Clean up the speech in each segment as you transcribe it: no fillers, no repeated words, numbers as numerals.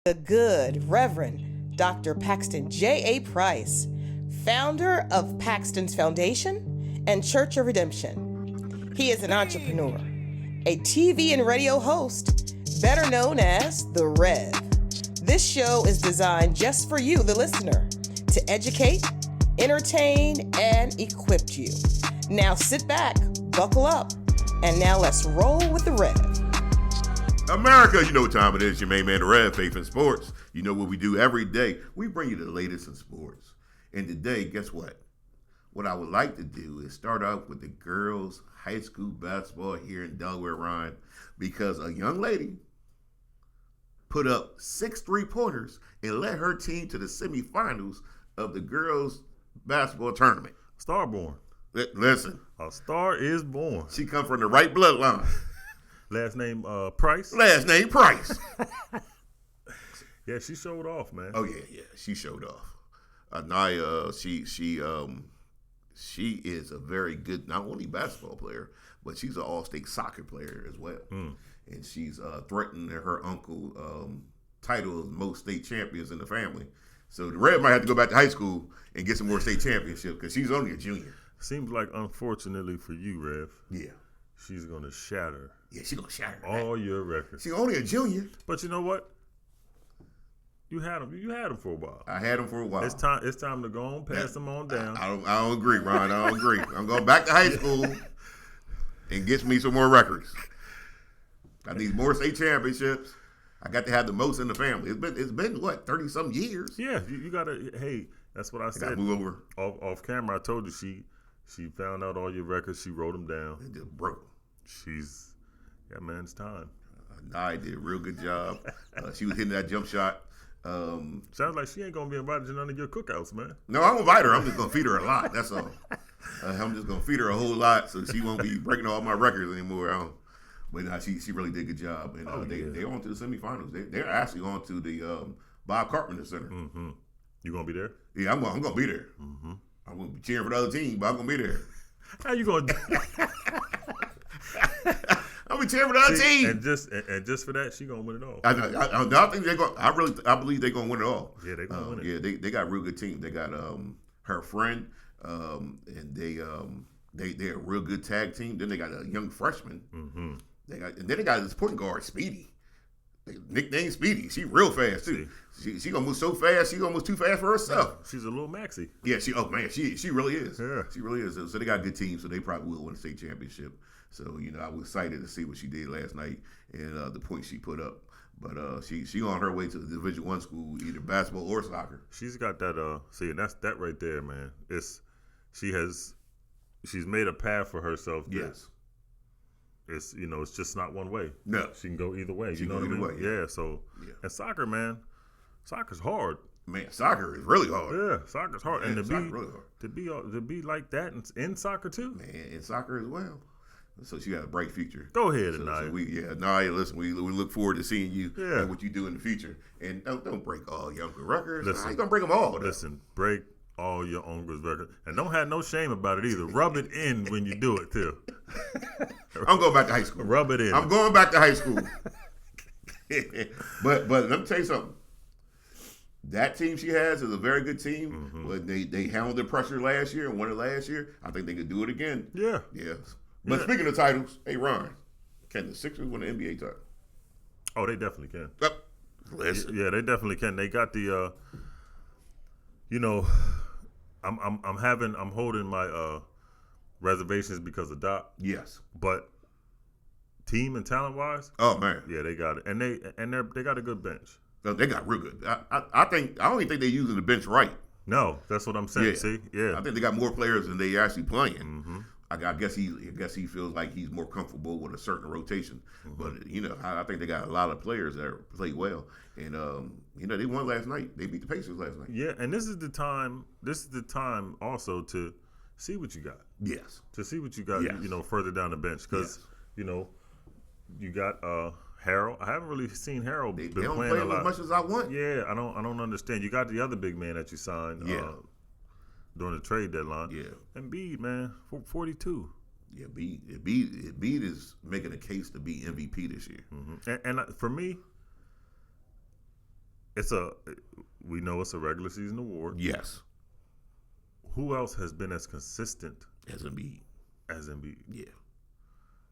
The good Reverend Dr. Paxton J.A. Price, founder of Paxton's Foundation and Church of Redemption. He is an entrepreneur, a TV and radio host, better known as The Rev. This show is designed just for you, the listener, to educate, entertain, and equip you. Now sit back, buckle up, and now let's roll with The Rev. America, you know what time it is. Your main man, The Rev, Faith in Sports. You know what we do every day. We bring you the latest in sports. And today, guess what? What I would like to do is start off with the girls' high school basketball here in Delaware, Ryan, because a young lady put up 6 3-pointers and led her team to the semifinals of the girls' basketball tournament. Star born. Listen. A star is born. She come from the right bloodline. Last name Price. Last name Price. Yeah, she showed off, man. Oh yeah, she showed off. Naya, she is a very good, not only basketball player, but she's an all-state soccer player as well. And she's threatening her uncle title of most state champions in the family. So the Red might have to go back to high school and get some more state championships because she's only a junior. Seems like, unfortunately for you, Rev. Yeah. She's gonna shatter. Yeah, she's gonna shatter all your records. She's only a junior. But you know what? You had him for a while. I had him for a while. It's time to go on, pass him on down. I don't agree, Ron. I don't agree. I'm going back to high school and get me some more records. I need more state championships. I got to have the most in the family. It's been what, 30-some years? Yeah, you gotta. Hey, that's what I said. I gotta move over. Off camera, I told you she found out all your records. She wrote them down. It just broke. Man, it's time. Naya did a real good job. She was hitting that jump shot. Sounds like she ain't gonna be invited to none of your cookouts, man. No, I'm gonna invite her. I'm just gonna feed her a lot. That's all. I'm just gonna feed her a whole lot so she won't be breaking all my records anymore. But she really did a good job, and they're on to the semifinals. They're actually on to the Bob Carpenter Center. Mm-hmm. You gonna be there? Yeah, I'm gonna be there. Mm-hmm. I'm gonna be cheering for the other team, but I'm gonna be there. How you gonna? I'm gonna be cheering for the other team, and just for that, she gonna win it all. I think they're going. I believe they're gonna win it all. Yeah, they gonna win it. Yeah, they got a real good team. They got her friend, and they're a real good tag team. Then they got a young freshman. Mm-hmm. They got this point guard, Speedy. Nickname Speedy. She real fast too. She gonna move so fast. She gonna move too fast for herself. She's a little maxi. Yeah. She really is. Yeah. She really is. So they got a good team. So they probably will win the state championship. So I was excited to see what she did last night and the points she put up. But she on her way to the Division I school, either basketball or soccer. She's got that. See, and that's that right there, man. She's made a path for herself. Yes. It's it's just not one way. No, she can go either way. She can go either way. Yeah. So and soccer, man, soccer's hard. Man, soccer is really hard. Yeah, soccer's hard, and really hard. to be like that in soccer too. Man, in soccer as well. So she got a bright future. Go ahead, Naya. Naya, listen, we look forward to seeing you and what you do in the future. And don't break all your Uncle records. Listen, how you gonna break them all? Listen, break all your uncle's records, and don't have no shame about it either. Rub it in when you do it too. I'm going back to high school. Rub it in. I'm going back to high school. but let me tell you something. That team she has is a very good team. Mm-hmm. They handled the pressure last year and won it last year. I think they could do it again. Yeah. Yes. But speaking of titles, hey Ron, can the Sixers win the NBA title? Oh, they definitely can. Listen. Yeah, they definitely can. They got the I'm holding my reservations because of Doc. Yes. But team and talent wise, oh man, yeah, they got it, and they got a good bench. They got real good. I don't even think they're using the bench right. No, that's what I'm saying. Yeah. See, yeah, I think they got more players than they actually playing. Mm-hmm. I guess he feels like he's more comfortable with a certain rotation. Mm-hmm. But I think they got a lot of players that play well, and they won last night. They beat the Pacers last night. Yeah, and this is the time. This is the time also to see what you got. Yes. To see what you got. Yes. Further down the bench because you got Harold. I haven't really seen Harold. They been don't playing play a lot. as much as I want. Yeah, I don't understand. You got the other big man that you signed. Yeah. During the trade deadline. Yeah. Embiid, man, 42. Yeah, Embiid is making a case to be MVP this year. Mm-hmm. And for me, we know it's a regular season award. Yes. Who else has been as consistent As Embiid. as Embiid? Yeah.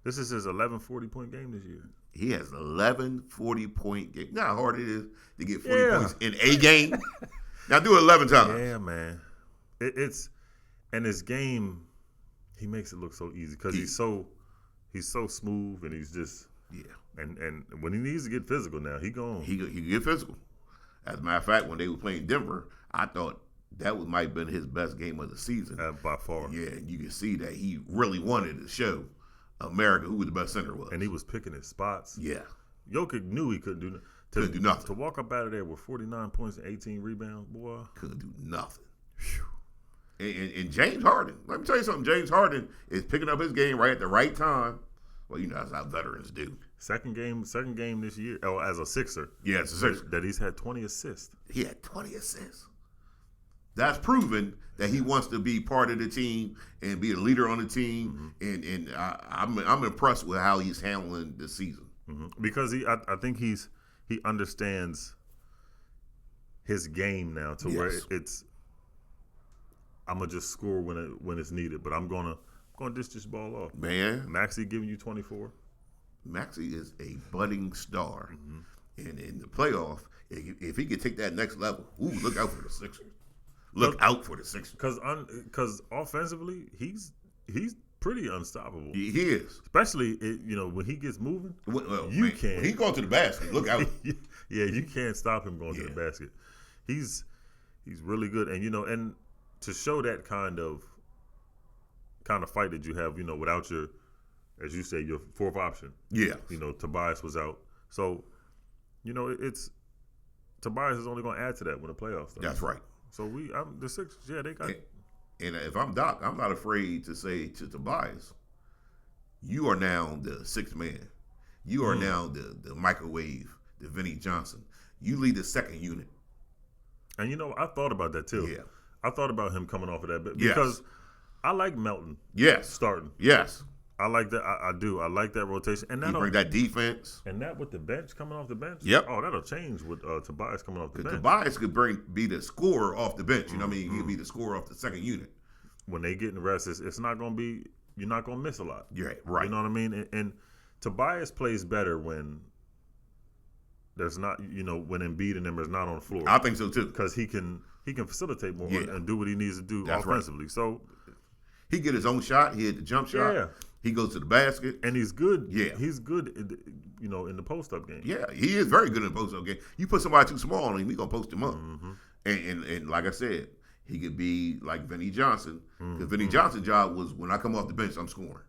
This is his 11 40-point game this year. He has 11 40-point game. You know how hard it is to get 40 points in a game? Now do it 11 times. Yeah, man. And his game, he makes it look so easy because he's so smooth and he's just And when he needs to get physical now, he gone. He get physical. As a matter of fact, when they were playing Denver, I thought that might have been his best game of the season. By far. Yeah, and you can see that he really wanted to show America who the best center was. And he was picking his spots. Yeah. Jokic knew he couldn't do Couldn't do nothing. To walk up out of there with 49 points and 18 rebounds, boy. Couldn't do nothing. And James Harden, let me tell you something. James Harden is picking up his game right at the right time. Well, you know, that's how veterans do. Second game this year, as a Sixer. Yeah, as a Sixer. That he's had 20 assists. He had 20 assists. That's proven that he wants to be part of the team and be a leader on the team. And I'm impressed with how he's handling the season. Because I think he understands his game now to where it's I'm gonna just score when it's needed, but I'm gonna dish this ball off. Man, Maxey giving you 24. Maxey is a budding star, and in the playoff, if he could take that next level, look out for the Sixers. Look out for the Sixers. Because offensively, he's pretty unstoppable. He is, especially when he gets moving. Well, can't. When he going to the basket, look out. Yeah, you can't stop him going to the basket. He's really good, and to show that kind of fight that you have, without your, as you say, your fourth option. Yeah. Tobias was out. So, Tobias is only going to add to that when the playoffs start. That's right. So the Sixers, they got it. And if I'm Doc, I'm not afraid to say to Tobias, you are now the sixth man. You are now the microwave, the Vinnie Johnson. You lead the second unit. And I thought about that too. Yeah. I thought about him coming off of that because I like Melton. Yes. Starting. Yes. I like that. I do. I like that rotation. And you bring that defense. And that with the bench coming off the bench. Yep. Oh, that'll change with Tobias coming off the bench. Tobias could be the scorer off the bench. You know what I mean? He'll be the scorer off the second unit. When they get in the rest, it's not going to be. You're not going to miss a lot. Yeah. Right. You know what I mean? And Tobias plays better when there's not. When Embiid and them is not on the floor. I think so too. Because he can facilitate more and do what he needs to do offensively. Right. So he get his own shot. He hit the jump shot. Yeah. He goes to the basket. And he's good. Yeah. He's good, in the post-up game. Yeah, he is very good in the post-up game. You put somebody too small on him, he's going to post him up. And like I said, he could be like Vinnie Johnson. Because Vinnie Johnson's job was, when I come off the bench, I'm scoring.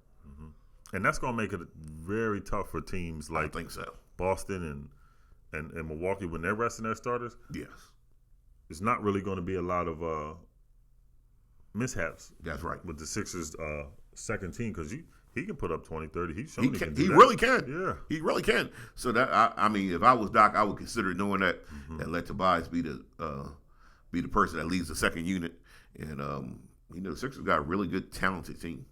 And that's going to make it very tough for teams like I think so. Boston and Milwaukee when they're resting their starters. Yes. It's not really going to be a lot of mishaps. That's right. With the Sixers' second team, because he can put up 20, 30. He's shown he can do that. Really can. Yeah. He really can. So that I mean, if I was Doc, I would consider doing that and let Tobias be the person that leads the second unit. And the Sixers got a really good, talented team.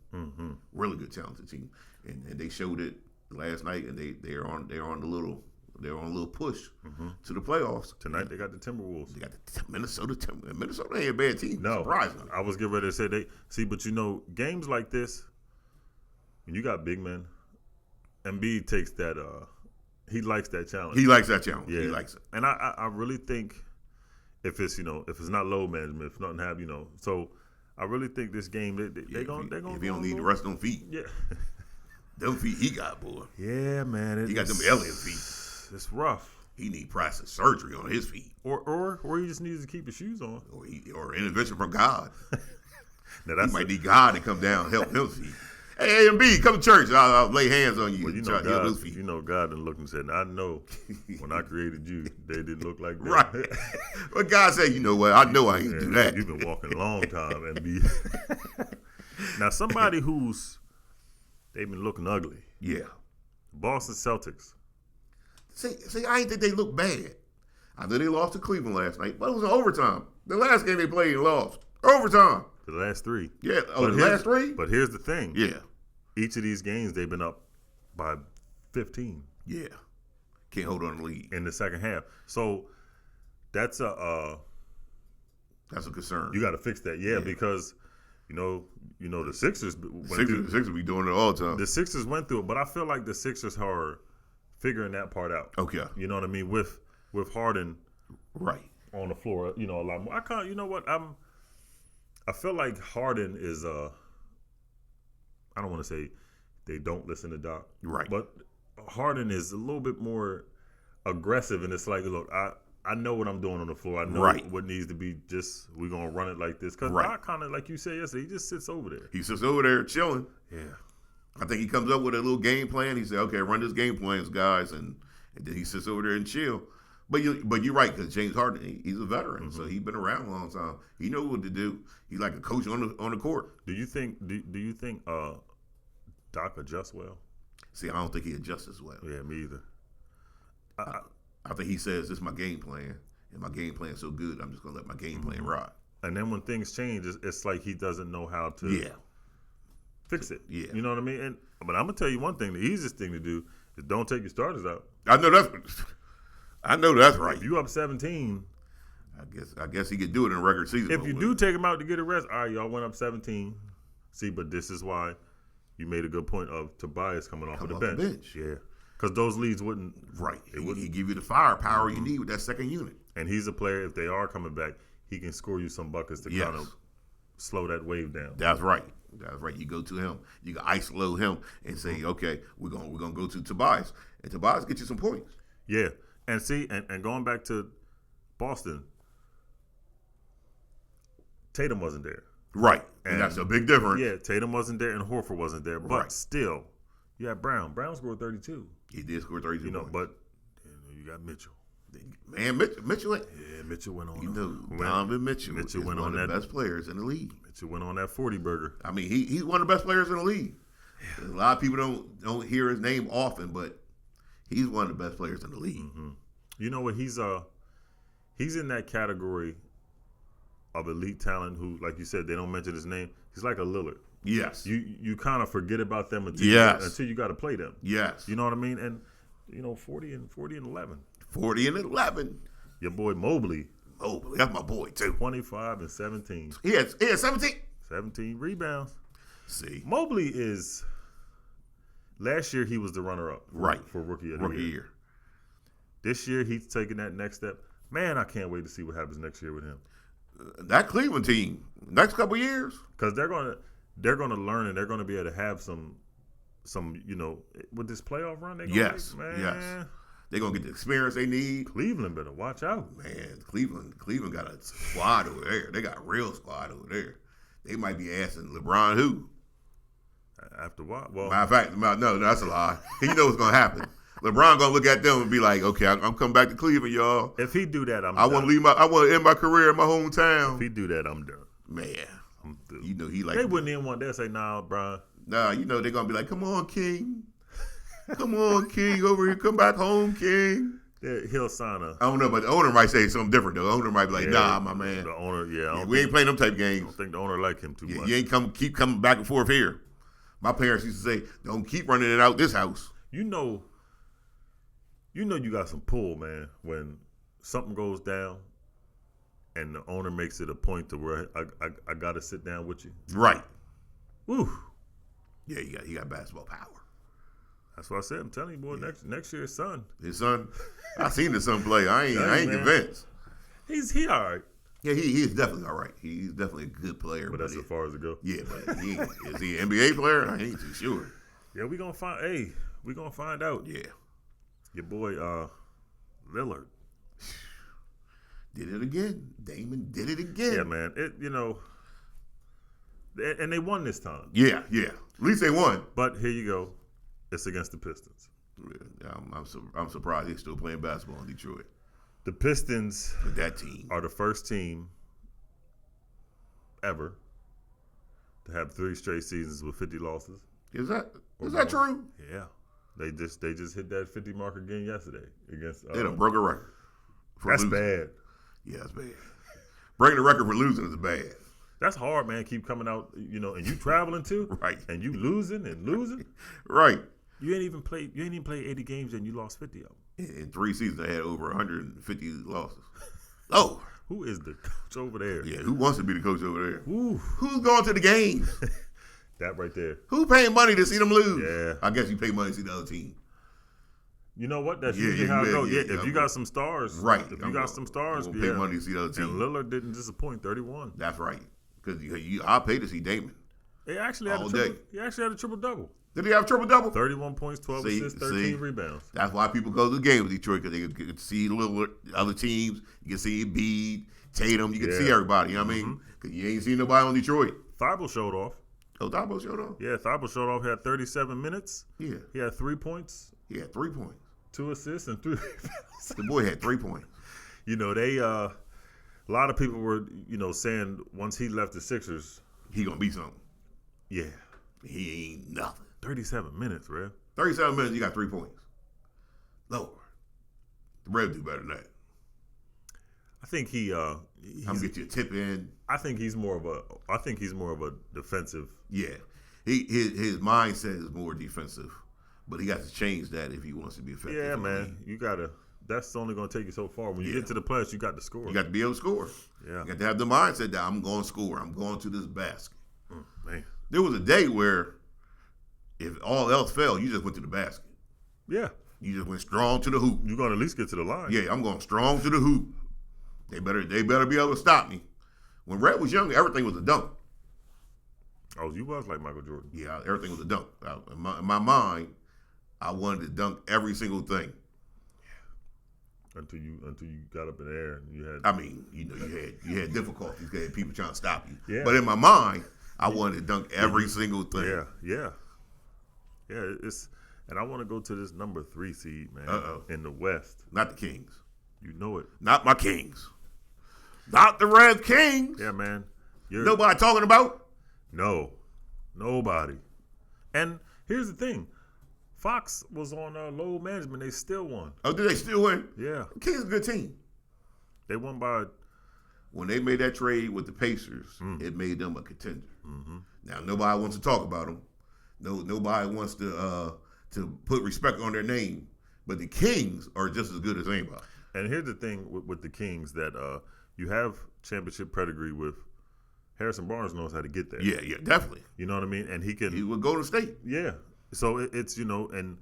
Really good, talented team. And they showed it last night, and they're on a little push to the playoffs. Tonight they got the Timberwolves. They got the Minnesota Timberwolves. Minnesota ain't a bad team. No, surprisingly. I was getting ready to say but games like this, when you got big men, Embiid takes that. He likes that challenge. He likes that challenge. Yeah. He likes it. And I really think if it's not load management, if nothing happens, so I really think this game they're gonna. If you don't need the rest of them feet. Yeah. Them feet he got, boy. Yeah, man. He got them alien feet. It's rough. He need plastic surgery on his feet. Or he just needs to keep his shoes on. Or intervention from God. Now he might need God to come down and help his feet. Hey, A&B, come to church. I'll lay hands on you. Well, God done looked and said, I know when I created you, they didn't look like that. Right. But God said, you know what? I know I ain't do that. You've been walking a long time, A&B. Now, somebody they've been looking ugly. Yeah. Boston Celtics. See, I ain't think they looked bad. I know they lost to Cleveland last night, but it was in overtime. The last game they played, they lost. Overtime. The last three. Yeah. The last three? But here's the thing. Yeah. Each of these games, they've been up by 15. Yeah. Can't hold on to the lead. In the second half. So that's That's a concern. you got to fix that. Yeah, because you know the Sixers Sixers be doing it all the time. The Sixers went through it, but I feel like the Sixers are figuring that part out. Okay. You know what I mean? With Harden Right. on the floor, a lot more. I can't. You know what? I feel like Harden is I don't want to say they don't listen to Doc. Right. But Harden is a little bit more aggressive, and it's like, look, I know what I'm doing on the floor. I know what needs to be. Just we're gonna run it like this. Because Doc kind of, like you said yesterday, he just sits over there. He sits over there chilling. Yeah. I think he comes up with a little game plan. He said, "Okay, run this game plans, guys," and then he sits over there and chill. But you're right, because James Harden, he's a veteran, so he's been around a long time. He knows what to do. He's like a coach on the court. Do you think Doc adjusts well? See, I don't think he adjusts as well. Yeah, me either. I think he says, "This is my game plan, and my game plan is so good, I'm just gonna let my game plan ride." And then when things change, it's like he doesn't know how to fix it. Yeah. You know what I mean? But I'm gonna tell you one thing: the easiest thing to do is don't take your starters out. I know that's right. If you up 17, I guess he could do it in a regular season. if you do take him out to get a rest, all right, y'all went up 17. See, but this is why you made a good point of Tobias coming off the bench. Yeah, because those leads wouldn't. Right. He give you the firepower you need with that second unit. And he's a player. If they are coming back, he can score you some buckets to kind of slow that wave down. That's right. You go to him. You can isolate him and say, "Okay, we're gonna go to Tobias," and Tobias get you some points. Yeah, and see, and going back to Boston, Tatum wasn't there. Right, and that's a big difference. Yeah, Tatum wasn't there, and Horford wasn't there, but still, you had Brown. Brown scored 32. He did score 32 points. But you got Mitchell. Man, Mitchell. Yeah, Mitchell went on. Donovan Mitchell. Mitchell went one of the best players in the league. Mitchell went on that 40 burger. I mean, he's one of the best players in the league. Yeah. A lot of people don't hear his name often, but he's one of the best players in the league. Mm-hmm. You know what? He's in that category of elite talent who, like you said, they don't mention his name. He's like a Lillard. Yes. You kind of forget about them until you got to play them. Yes. You know what I mean? And 40 and 11. 40 and 11. Your boy Mobley. That's my boy too. 25 and 17. He had 17. 17 rebounds. See, Mobley is. Last year he was the runner-up. For rookie of the year. This year he's taking that next step. Man, I can't wait to see what happens next year with him. That Cleveland team, next couple of years, because they're gonna learn and they're gonna be able to have some with this playoff run. Yes. They're going to get the experience they need. Cleveland better watch out. Man, Cleveland got a squad over there. They got a real squad over there. They might be asking LeBron who. After what? Well, matter of fact, no, that's a lie. He knows what's going to happen. LeBron going to look at them and be like, "Okay, I'm coming back to Cleveland, y'all. If he do that, I want to end my career in my hometown. If he do that, I'm done. Man, I'm through. He like. They wouldn't even want that. Say, "Nah, Brian." Nah, they're going to be like, "Come on, King. Come on, King, over here. Come back home, King." Yeah, he'll sign I don't know, but the owner might say something different, though. The owner might be like, "Nah, my man." The owner, we ain't playing them type games. I don't think the owner like him too much. You ain't keep coming back and forth here. My parents used to say, "Don't keep running it out this house." You know you got some pull, man, when something goes down and the owner makes it a point to where I got to sit down with you. Right. Woo. Yeah, he got basketball power. That's what I said. I'm telling you, boy. Next year, his son. I seen the son play. I ain't convinced. He all right. Yeah, he's definitely all right. He's definitely a good player. But that's as far as it goes. Yeah, but is he an NBA player? I ain't too sure. Yeah, we gonna find out. Yeah. Your boy Lillard did it again. Damon did it again. Yeah, man. And they won this time. Yeah. At least they won. But here you go. It's against the Pistons. Yeah, I'm surprised he's still playing basketball in Detroit. The Pistons with that team are the first team ever to have 3 straight seasons with 50 losses. Is that true? Yeah. They just hit that 50 mark again yesterday against. They done broke a record. That's bad. Yeah, that's bad. Breaking the record for losing is bad. That's hard, man. Keep coming out, and you traveling too, right? And you losing, right? You ain't even played 80 games and you lost 50 of them. In 3 seasons, I had over 150 losses. Oh. Who is the coach over there? Yeah, who wants to be the coach over there? Ooh. Who's going to the games? That right there. Who paying money to see them lose? Yeah. I guess you pay money to see the other team. You know what? That's usually how it goes. Yeah, if you got some stars. Right. If you got some stars, I'm gonna pay money to see the other team. And Lillard didn't disappoint, 31. That's right. Because I'll pay to see Damon. He actually had a triple-double. Did he have a triple-double? 31 points, 12 assists, 13 rebounds. That's why people go to the game with Detroit, because they can see Lillard, other teams. You can see Embiid, Tatum. You can see everybody. You know what I mean? Because you ain't seen nobody on Detroit. Thibault showed off. Oh, Thibault showed off? Yeah, Thibault showed off. He had 37 minutes. Yeah. He had 3 points. He had 3 points. 2 assists and 3 rebounds. The boy had 3 points. You know, a lot of people were, saying once he left the Sixers, he gonna be something. Yeah. He ain't nothing. 37 minutes, Rev. 37 minutes, you got 3 points. Lord. The Rev do better than that. I think he's I'm gonna get you a tip in. I think he's more of a defensive. Yeah. His mindset is more defensive. But he got to change that if he wants to be effective. Yeah, man. You gotta. That's only gonna take you so far. When you get to the playoffs, you got to score. You got to be able to score. Yeah. You got to have the mindset that I'm going to score. I'm going to this basket. Man. There was a day where if all else failed, you just went to the basket. Yeah. You just went strong to the hoop. You're gonna at least get to the line. Yeah, I'm going strong to the hoop. They better be able to stop me. When Red was young, everything was a dunk. Oh, you was like Michael Jordan. Yeah, everything was a dunk. In my mind, I wanted to dunk every single thing. Until you got up in the air and you had. I mean, you had difficulties. You had people trying to stop you. Yeah. But in my mind, I wanted to dunk every single thing. Yeah. And I want to go to this number 3 seed, man. In the West. Not the Kings. You know it. Not my Kings. Not the Red Kings. Yeah, man. Nobody talking about? No. Nobody. And here's the thing. Fox was on low management. They still won. Oh, did they still win? Yeah. The Kings is a good team. They won by. When they made that trade with the Pacers, it made them a contender. Mm-hmm. Now, nobody wants to talk about them. Nobody wants to put respect on their name. But the Kings are just as good as anybody. And here's the thing with the Kings that you have championship pedigree with Harrison Barnes knows how to get there. Yeah, definitely. You know what I mean? And he would go to state. Yeah. So it's and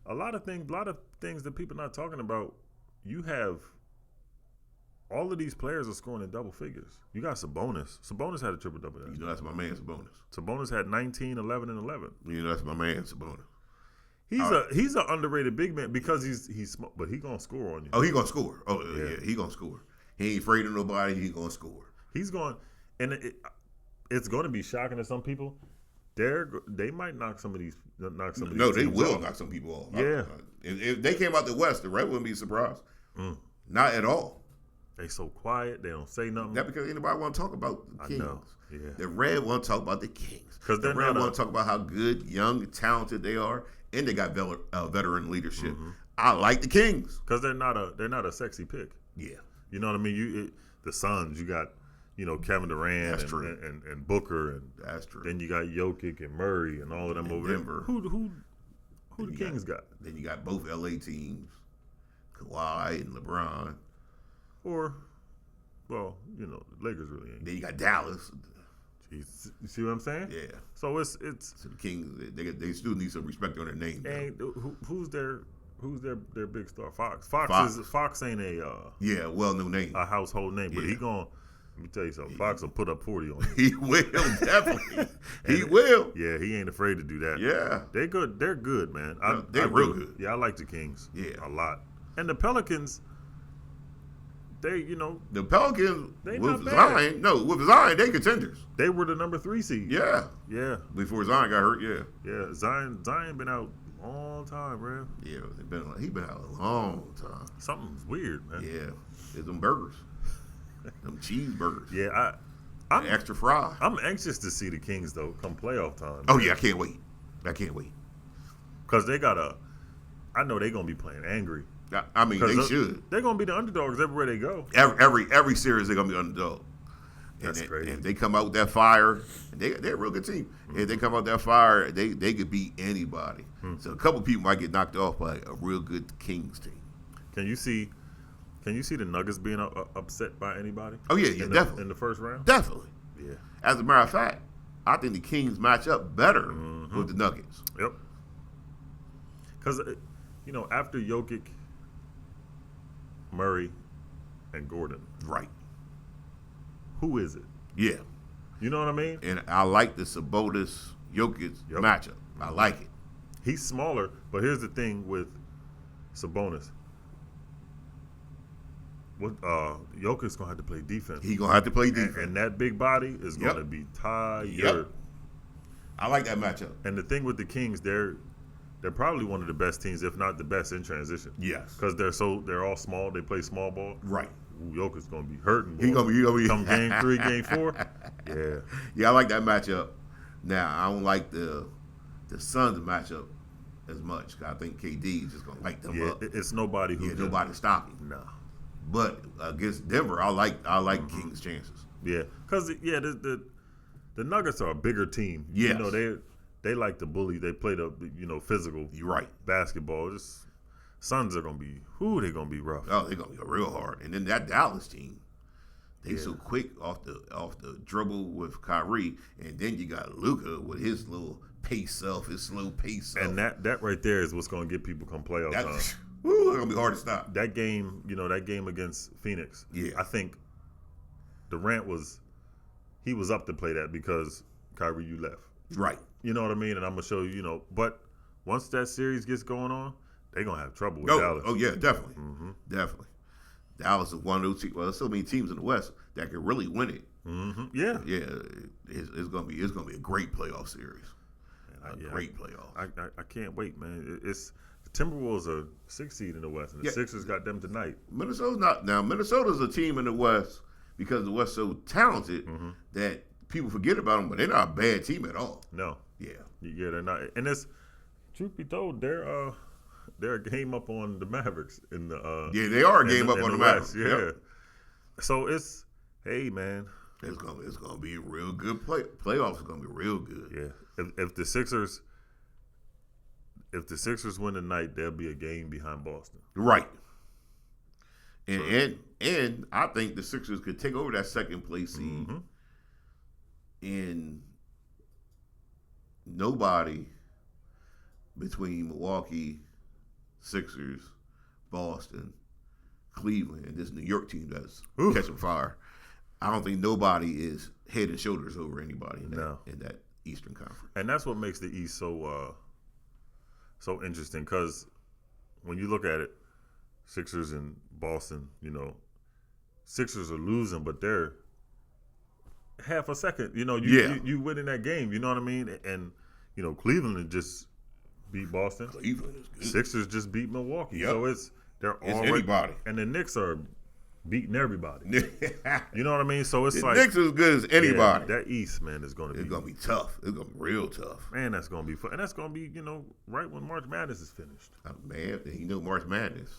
a lot of things that people are not talking about. You have all of these players are scoring in double figures. You got Sabonis. Sabonis had a triple double. You know that's my man Sabonis. Sabonis had 19, 11, and 11. You know that's my man Sabonis. He's an underrated big man because he's but he gonna score on you. Oh, he gonna score. Oh yeah, he gonna score. He ain't afraid of nobody. He gonna score. He's going, and it's going to be shocking to some people. They might knock some of these. No, they will knock some people off. Yeah. If they came out the West, the Red wouldn't be surprised. Not at all. They so quiet. They don't say nothing. Not because anybody want to talk about the Kings. I know. Yeah. The Red want to talk about the Kings. Because the Red want to talk about how good, young, talented they are, and they got veteran leadership. Mm-hmm. I like the Kings because they're not a sexy pick. Yeah. You know what I mean? The Suns, you got Kevin Durant and Booker, and that's true. Then you got Jokic and Murray and all of them and over Denver. There. Who the Kings got? Then you got both LA teams, Kawhi and LeBron. Or, well, the Lakers really ain't. Then you got Dallas. Jeez, you see what I'm saying? Yeah. So it's so the Kings. They still need some respect on their name. And who's their big star? Fox. Fox ain't a well-known name, a household name, but he gonna. Let me tell you something. Fox will put up 40 on you. He will, definitely. He will. Yeah, he ain't afraid to do that. Yeah. They're good. They're good, man. They're real good. Yeah, I like the Kings. Yeah. A lot. And the Pelicans, the Pelicans, with Zion, Zion, they contenders. They were the number 3 seed. Yeah. Yeah. Before Zion got hurt, yeah. Yeah, Zion been out all time, man. Yeah, he been out a long time. Something's weird, man. Yeah. It's them burgers. Them cheeseburgers. Yeah, I'm extra fry. I'm anxious to see the Kings though come playoff time. Oh yeah, I can't wait. Because I know they're gonna be playing angry. I mean, they should. They're gonna be the underdogs everywhere they go. Every series they're gonna be underdog. That's crazy. If they come out with that fire, they're a real good team. Mm-hmm. If they come out with that fire, they could beat anybody. Mm-hmm. So a couple people might get knocked off by a real good Kings team. Can you see Can you see the Nuggets being upset by anybody? Oh, yeah, definitely. In the first round? Definitely. Yeah. As a matter of fact, I think the Kings match up better with the Nuggets. Yep. Because, after Jokic, Murray, and Gordon. Right. Who is it? Yeah. You know what I mean? And I like the Sabonis-Jokic matchup. I like it. He's smaller, but here's the thing with Sabonis. Jokic's going to have to play defense. He's going to have to play defense. And that big body is going to be tired. Yep. I like that matchup. And the thing with the Kings, they're probably one of the best teams, if not the best, in transition. Yes. Because they're all small. They play small ball. Right. Jokic's going to be hurting. He's going to be. Come game 3, game 4. Yeah. Yeah, I like that matchup. Now, I don't like the Suns matchup as much. I think KD is just going to light them up. It's nobody who nobody stopping. No. But against Denver, I like Kings' chances. Yeah. Because, the Nuggets are a bigger team. Yes. They like to bully. They play the physical basketball. Just Suns are gonna be they're gonna be rough. Oh, they're gonna be real hard. And then that Dallas team, they so quick off the dribble with Kyrie, and then you got Luka with his little his slow pace self. And that right there is what's gonna get people come playoff time. It's gonna be hard to stop. That game, that game against Phoenix. Yeah. I think Durant was up to play that because Kyrie, you left. Right. You know what I mean? And I'm going to show you, but once that series gets going on, they're going to have trouble with Dallas. Oh, yeah, definitely. Mm-hmm. Definily. Dallas is one of those teams. Well, there's so many teams in the West that can really win it. Mm-hmm. Yeah. Yeah. It's going to be a great playoff series. Great playoff. I can't wait, man. The Timberwolves are 6th seed in the West, and the Sixers got them tonight. Minnesota's not. Now, Minnesota's a team in the West because the West is so talented that people forget about them, but they're not a bad team at all. No. Yeah. Yeah, they're not. And it's, truth be told, they're a game up on the Mavericks in the. Yeah, they are a game up on the Mavericks. Yeah. Yep. So it's, hey man, it's gonna be a real good playoffs are gonna be real good. Yeah. If the Sixers win tonight, they'll be a game behind Boston. Right. And I think the Sixers could take over that second place seed. And nobody between Milwaukee, Sixers, Boston, Cleveland, and this New York team that's catching fire, I don't think nobody is head and shoulders over anybody in that Eastern Conference. And that's what makes the East so interesting, because when you look at it, Sixers and Boston, Sixers are losing, but they're half a second. You win in that game. You know what I mean? And Cleveland just beat Boston. Cleveland is good. Sixers just beat Milwaukee. Yep. So it's anybody. And the Knicks are beating everybody. You know what I mean? So it's the Knicks is as good as anybody. That East, man, is going to be. It's going to be tough. It's going to be real tough. Man, that's going to be fun. And that's going to be, right when March Madness is finished. Man, March Madness.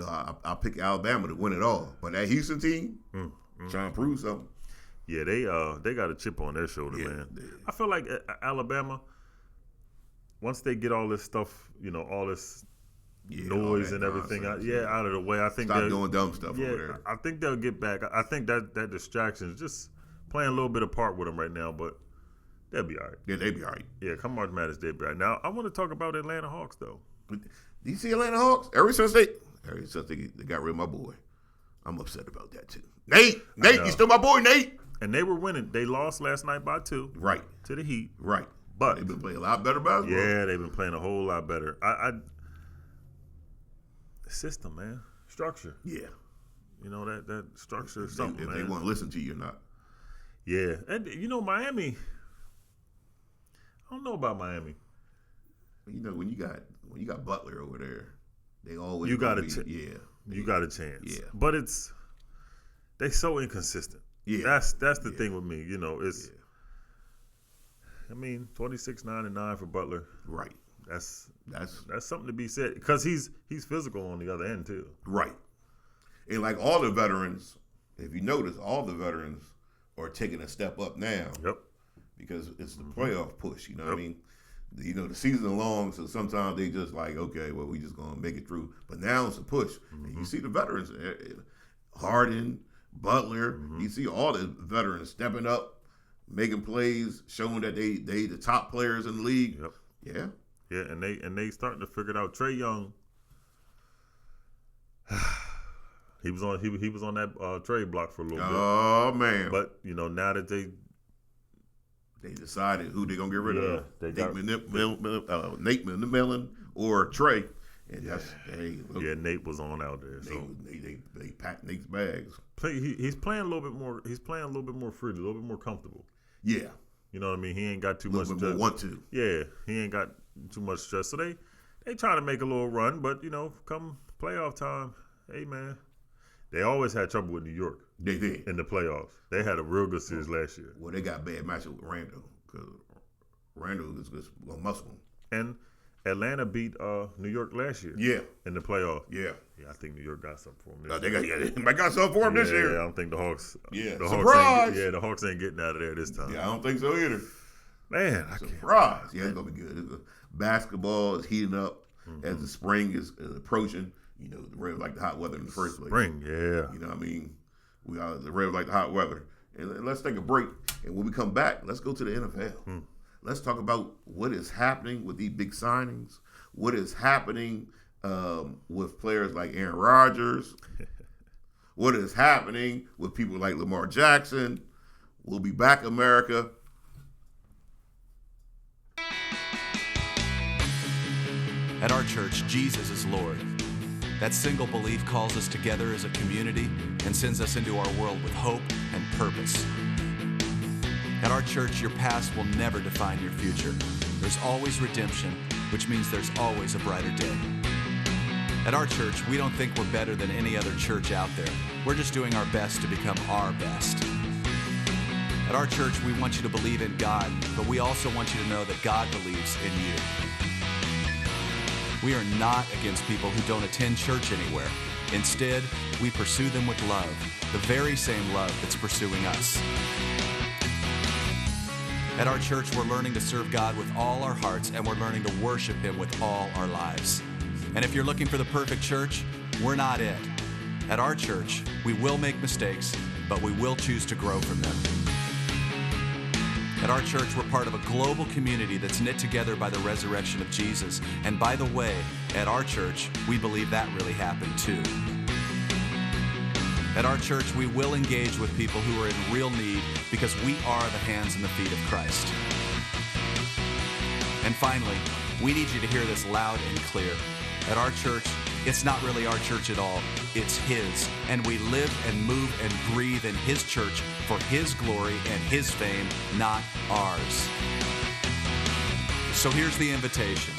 I pick Alabama to win it all. But that Houston team, trying to prove something. Yeah, they got a chip on their shoulder, man. I feel like Alabama, once they get all this stuff, all this noise and everything out of the way, I think stop doing dumb stuff over there. I think they'll get back. I think that distraction is just playing a little bit of part with them right now, but they'll be all right. Yeah, they'll be all right. Yeah, come March Madness, they'll be all right. Now, I want to talk about Atlanta Hawks, though. Do you see Atlanta Hawks? Ever since they got rid of my boy, I'm upset about that too. Nate, you still my boy, Nate. And they were winning. They lost last night by 2. Right. To the Heat. Right. But they've been playing a lot better basketball. Yeah, they've been playing a whole lot better. System, man. Structure. Yeah. That structure is something, if man. they want to listen to you or not. Yeah. And, Miami, I don't know about Miami. When you got Butler over there, they always you got a you got a chance. Yeah. But they so inconsistent. Yeah. That's the thing with me. It's 26-9-9 for Butler. Right. That's something to be said, because he's physical on the other end too. Right. And like all the veterans, if you notice, all the veterans are taking a step up now. Yep. Because it's the playoff push. You know what I mean? the season long, so sometimes they just like, okay, well, we just gonna make it through. But now it's a push. And you see the veterans, Harden, Butler. You see all the veterans stepping up, making plays, showing that they the top players in the league. Yep. Yeah. Yeah, and they starting to figure it out. Trae Young, he was on that trade block for a little bit. Oh man! But now that they decided who they're gonna get rid of, Nate McMillan or Trae, and that's Nate was on out there. So they packed Nate's bags. He's playing a little bit more. He's playing a little bit more freely, a little bit more comfortable. Yeah. You know what I mean? He ain't got too much. A little bit more want to. Yeah, he ain't got too much stress. So they try to make a little run, but come playoff time, hey man, they always had trouble with New York. They did in the playoffs. They had a real good series last year. Well, they got a bad matchup with Randall because Randall is just a muscle. And Atlanta beat New York last year. Yeah, in the playoffs. Yeah, I think New York got something for them. They might got something for them this year. Yeah, I don't think the Hawks. Yeah, the surprise. The Hawks ain't getting out of there this time. Yeah, I don't think so either. Man, surprise. Yeah, it's gonna be good. Basketball is heating up as the spring is approaching. The Ravens like the hot weather in the first place. Spring, yeah. You know what I mean? The Ravens like the hot weather. And let's take a break. And when we come back, let's go to the NFL. Let's talk about what is happening with these big signings. What is happening with players like Arron Rodgers. What is happening with people like Lamar Jackson. We'll be back, America. At our church, Jesus is Lord. That single belief calls us together as a community and sends us into our world with hope and purpose. At our church, your past will never define your future. There's always redemption, which means there's always a brighter day. At our church, we don't think we're better than any other church out there. We're just doing our best to become our best. At our church, we want you to believe in God, but we also want you to know that God believes in you. We are not against people who don't attend church anywhere. Instead, we pursue them with love, the very same love that's pursuing us. At our church, we're learning to serve God with all our hearts, and we're learning to worship Him with all our lives. And if you're looking for the perfect church, we're not it. At our church, we will make mistakes, but we will choose to grow from them. At our church, we're part of a global community that's knit together by the resurrection of Jesus. And by the way, at our church, we believe that really happened too. At our church, we will engage with people who are in real need because we are the hands and the feet of Christ. And finally, we need you to hear this loud and clear. At our church, it's not really our church at all. It's His. And we live and move and breathe in His church for His glory and His fame, not ours. So here's the invitation.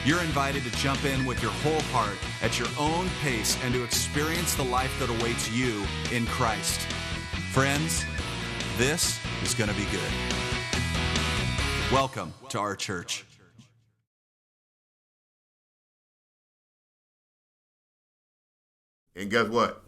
You're invited to jump in with your whole heart at your own pace and to experience the life that awaits you in Christ. Friends, this is going to be good. Welcome to our church. And guess what?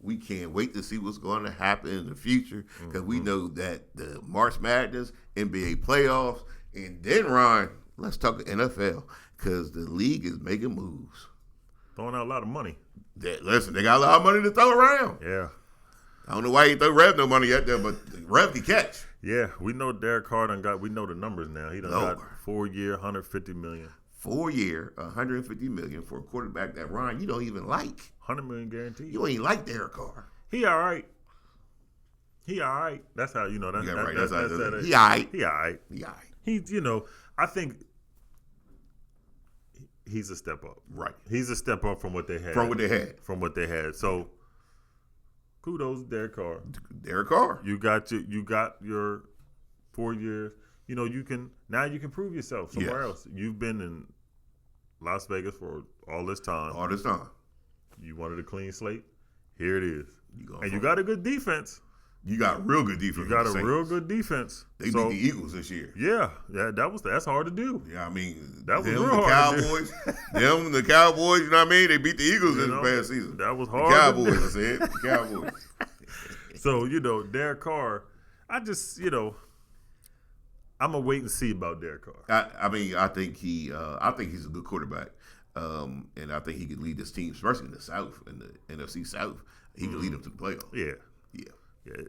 We can't wait to see what's going to happen in the future because we know that the March Madness, NBA playoffs, and then, Ryan, let's talk NFL because the league is making moves. Throwing out a lot of money. Listen, they got a lot of money to throw around. Yeah. I don't know why he throw Rev no money yet there, but Rev can catch. Yeah, we know Derek Carr we know the numbers now. He done got 4-year, $150 million. 4-year, $150 million for a quarterback that, Ryan, you don't even like. $100 million guaranteed. You ain't like Derek Carr. He all right. That's how that's right. That's he all right. He all right. He all right. He I think he's a step up. Right. He's a step up from what they had. From what they had. So kudos to Derek Carr. Derek Carr. You got your 4 years. You can prove yourself somewhere else. You've been in Las Vegas for all this time. You wanted a clean slate. Here it is. You got a good defense. You got real good defense. You got a real good defense. They beat the Eagles this year. Yeah, that's hard to do. Yeah, I mean, that was real hard. The Cowboys. You know what I mean? They beat the Eagles in the past season. That was hard. The Cowboys, I said. The Cowboys. So Derek Carr, I just I'm gonna wait and see about Derek Carr. I think he's a good quarterback, and I think he could lead this team, especially in the South, in the NFC South. He can lead them to the playoffs. Yeah.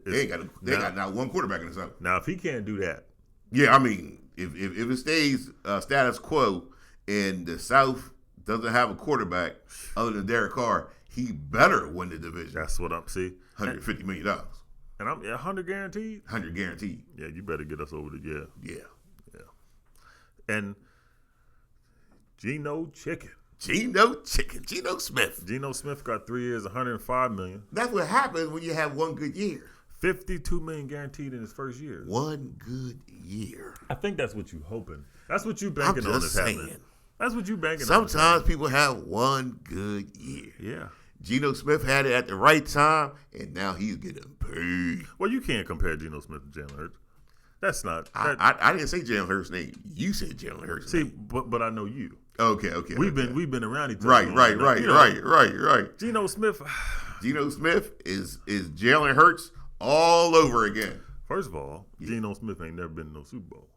They got not one quarterback in the South. Now, if he can't do that, yeah, I mean, if it stays status quo and the South doesn't have a quarterback other than Derek Carr, he better win the division. that's what I'm see. $150 million. And I'm 100 guaranteed. 100 guaranteed. Yeah, you better get us over the Yeah. And Geno Smith. Geno Smith Got 3 years, $105 million. That's what happens when you have one good year. $52 million guaranteed in his first year. One good year. I think that's what you hoping. That's what you banking on is happening. That's what you banking on. Sometimes people have one good year. Yeah. Geno Smith had it at the right time, and now he's getting paid. Well, you can't compare Geno Smith to Jalen Hurts. That's not. I didn't say Jalen Hurts' name. You said Jalen Hurts' name. See, but I know you. Okay. We've been around each other. Right. Geno Smith. Geno Smith is Jalen Hurts all over again. First of all, Geno Smith ain't never been in no Super Bowl.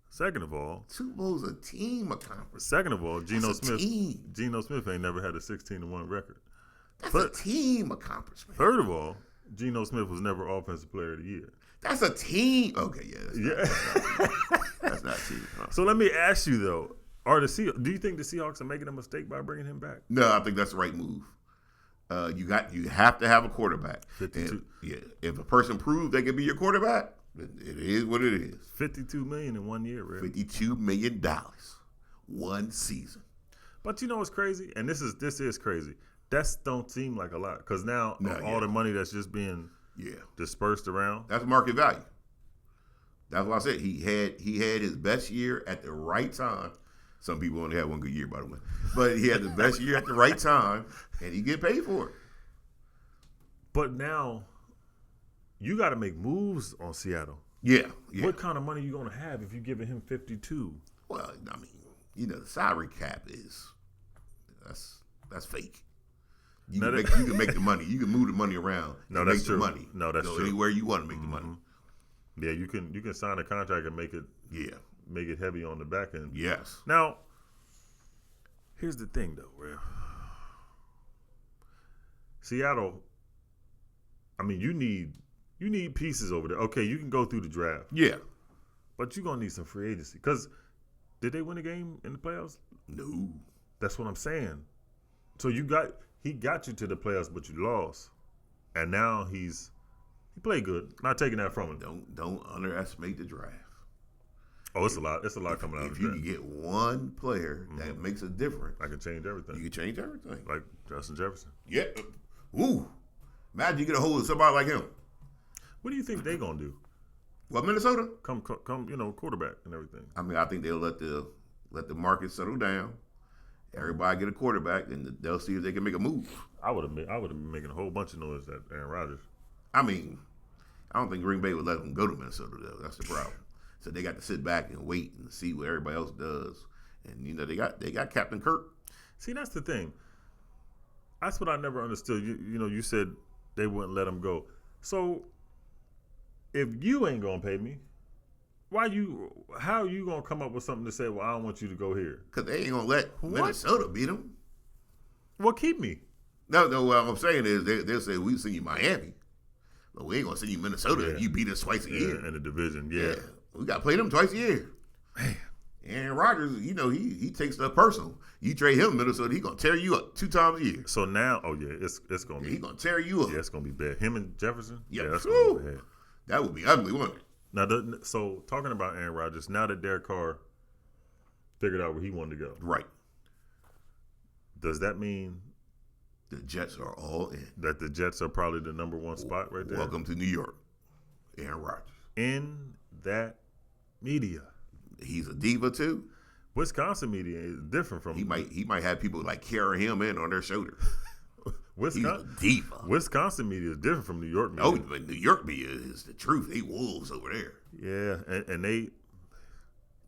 Second of all, Super Bowl's a team accomplishment. Second of all, Geno Smith ain't never had a 16-1 record. That's a team accomplishment. Third of all, Geno Smith was never Offensive Player of the Year. That's a team. Okay, yeah. That's not a team. Huh? So let me ask you though, do you think the Seahawks are making a mistake by bringing him back? No, I think that's the right move. You have to have a quarterback. 52. If a person proves they can be your quarterback, it is what it is. $52 million in 1 year, right? $52 million, one season. But you know what's crazy? And this is crazy. That don't seem like a lot because now all the money that's just being dispersed around. That's market value. That's what I said. He had his best year at the right time. Some people only had one good year, by the way. But he had the best year at the right time, and he get paid for it. But now you got to make moves on Seattle. Yeah. What kind of money you going to have if you're giving him 52? Well, I mean, the salary cap that's fake. You can make the money. You can move the money around. No, that's make true. The money. No, that's true. Anywhere you want to make the money. Yeah, you can sign a contract and make it. Yeah. Make it heavy on the back end. Yes. Now, here's the thing, though, Rev. Seattle. I mean, you need pieces over there. Okay, you can go through the draft. Yeah. But you're gonna need some free agency. Because did they win a game in the playoffs? No. That's what I'm saying. So he got you to the playoffs, but you lost, and now he played good. Not taking that from him. Don't underestimate the draft. Oh, it's a lot. It's a lot coming out of the If draft. you can get one player that makes a difference, I can change everything. You can change everything. Like Justin Jefferson. Yeah. Ooh. Imagine you get a hold of somebody like him. What do you think they're gonna do? Well, Minnesota. Come, quarterback and everything. I mean, I think they'll let the market settle down. Everybody get a quarterback, and they'll see if they can make a move. I would have been making a whole bunch of noise at Arron Rodgers. I mean, I don't think Green Bay would let them go to Minnesota, though. That's the problem. So they got to sit back and wait and see what everybody else does. And they got Captain Kirk. See, that's the thing. That's what I never understood. You said they wouldn't let him go. So if you ain't gonna pay me, how are you gonna come up with something to say, well, I don't want you to go here? Because they ain't gonna let Minnesota beat them. Well, keep me. No, what I'm saying is they'll say, we'll send you Miami. But we ain't gonna send you Minnesota if you beat us twice a year. In the division, yeah. We got to play them twice a year. Man. Arron Rodgers, he takes stuff personal. You trade him in Minnesota, he going to tear you up 2 times a year. So now, it's going to be. He's going to tear you up. Yeah, it's going to be bad. Him and Jefferson? Yep. Yeah, that's going to be bad. That would be ugly, wouldn't it? Now, so talking about Arron Rodgers, now that Derek Carr figured out where he wanted to go. Right. Does that mean the Jets are all in? That the Jets are probably the number one spot right there? Welcome to New York. Arron Rodgers. In that media. He's a diva too. Wisconsin media is different from he might have people like carry him in on their shoulder. He's a diva. Wisconsin media is different from New York media. Oh, but New York media is the truth. They wolves over there. Yeah, and they.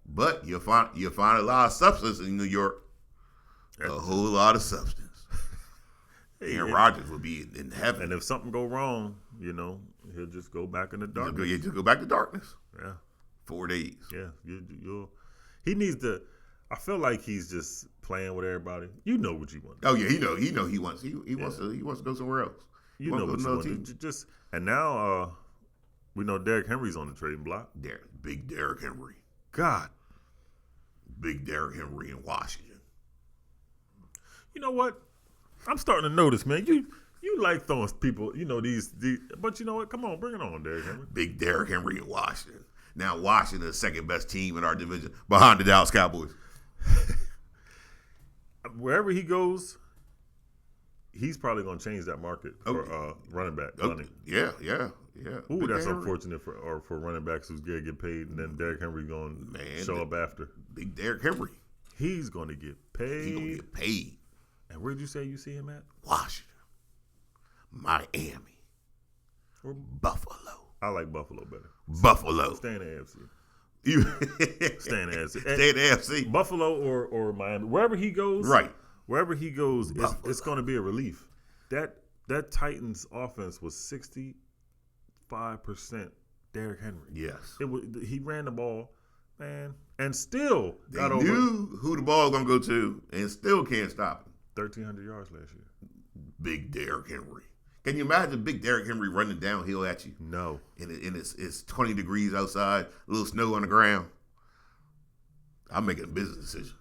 But you'll find a lot of substance in New York. A whole lot of substance. Arron Rodgers will be in heaven. And if something go wrong, he'll just go back in the darkness. He'll just go back to darkness. Yeah. 4 days. Yeah, he needs to. I feel like he's just playing with everybody. You know what you want. Oh yeah, he wants to go somewhere else. You know what you want. Just and now we know Derrick Henry's on the trading block. Big Derrick Henry. God, big Derrick Henry in Washington. You know what? I'm starting to notice, man. You like throwing people, these, but you know what? Come on, bring it on, Derrick Henry. Big Derrick Henry in Washington. Now Washington is the second best team in our division behind the Dallas Cowboys. Wherever he goes, he's probably going to change that market for running back money. Yeah. Ooh, that's unfortunate for running backs who's going to get paid, and then Derrick Henry going to show up after. Big Derrick Henry. He's going to get paid. He's going to get paid. And where'd you say you see him at? Washington, Miami, or Buffalo. I like Buffalo better. Buffalo. Stay in the AFC. Stay in the AFC. Stay in the AFC. Buffalo or Miami. Wherever he goes. Right. Wherever he goes, it's going to be a relief. That Titans offense was 65% Derrick Henry. Yes. He ran the ball, man, and still they knew who the ball was going to go to and still can't stop him. 1,300 yards last year. Big Derrick Henry. Can you imagine big Derrick Henry running downhill at you? No. And it's 20 degrees outside, a little snow on the ground. I'm making a business decision.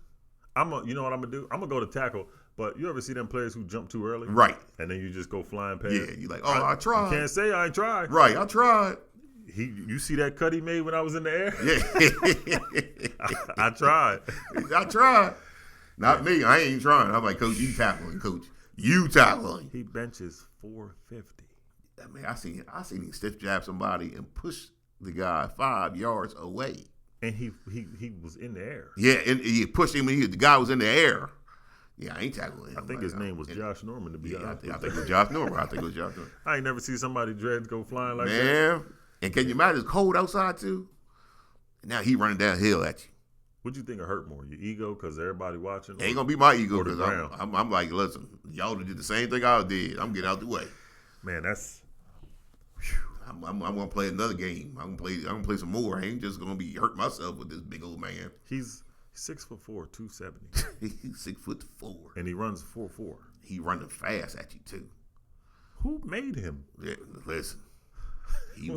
You know what I'm going to do? I'm going to go to tackle, but you ever see them players who jump too early? Right. And then you just go flying past? Yeah, you're like, I tried. You can't say I ain't tried. Right, I tried. You see that cut he made when I was in the air? Yeah. I tried. I tried. Not me. I ain't trying. I'm like, Coach, you tackling, Coach. You tackling. He benches 450. I mean, I seen him stiff jab somebody and push the guy 5 yards away. And he was in the air. Yeah, and he pushed him and the guy was in the air. Yeah, I ain't tackling him. I think his name was Josh Norman, to be honest. I think it was Josh Norman. I ain't never seen somebody dreads go flying like that. Man, and can you imagine it's cold outside too? And now he running downhill at you. What do you think will hurt more, your ego because everybody watching? Ain't gonna be my ego because ground? I'm like, listen, y'all did the same thing I did. I'm getting out the way. Man, that's. I'm gonna play another game. I'm gonna play some more. I ain't just gonna be hurt myself with this big old man. He's 6'4", 270. He's 6'4", and he runs 4.4. He running fast at you too. Who made him? Yeah, listen, he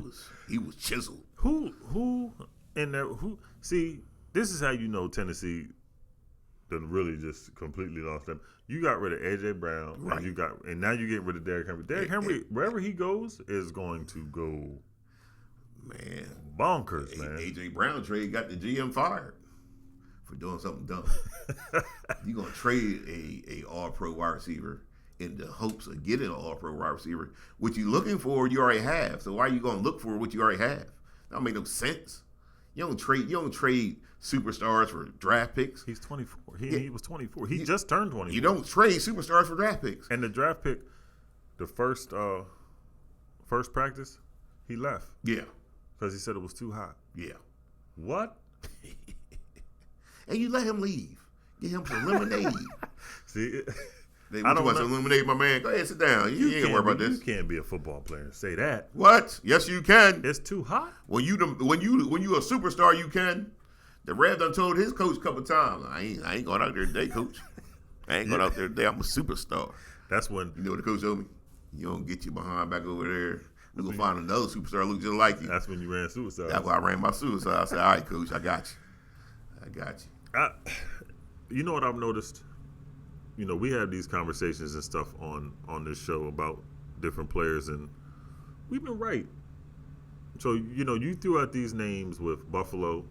was chiseled. Who in there? Who see? This is how you know Tennessee done really just completely lost them. You got rid of A.J. Brown, right. and now you're getting rid of Derrick Henry. Derrick Henry, wherever he goes, is going to go, man, bonkers, man. A.J. Brown trade got the GM fired for doing something dumb. You're gonna trade a All-Pro wide receiver in the hopes of getting an All-Pro wide receiver. What you looking for, you already have. So why are you gonna look for what you already have? That don't make no sense. You don't trade superstars for draft picks. He's 24. He was 24. He just turned 24. You don't trade superstars for draft picks. And the draft pick, the first practice, he left. Yeah. Because he said it was too hot. Yeah. What? And you let him leave. Get him some lemonade. See, I don't want some lemonade, my man. Go ahead, sit down. You ain't gonna worry about this. You can't be a football player and say that. What? Yes, you can. It's too hot. When you a superstar, you can. The Rev done told his coach a couple times, I ain't going out there today, coach. I ain't going out there today. I'm a superstar. That's when. You know what the coach told me? You don't get your behind back over there. We're going to find another superstar look just like you. That's when you ran suicide. That's why I ran my suicide. I said, all right, coach, I got you. You know what I've noticed? You know, we have these conversations and stuff on this show about different players, and we've been right. So, you know, you threw out these names with Buffalo,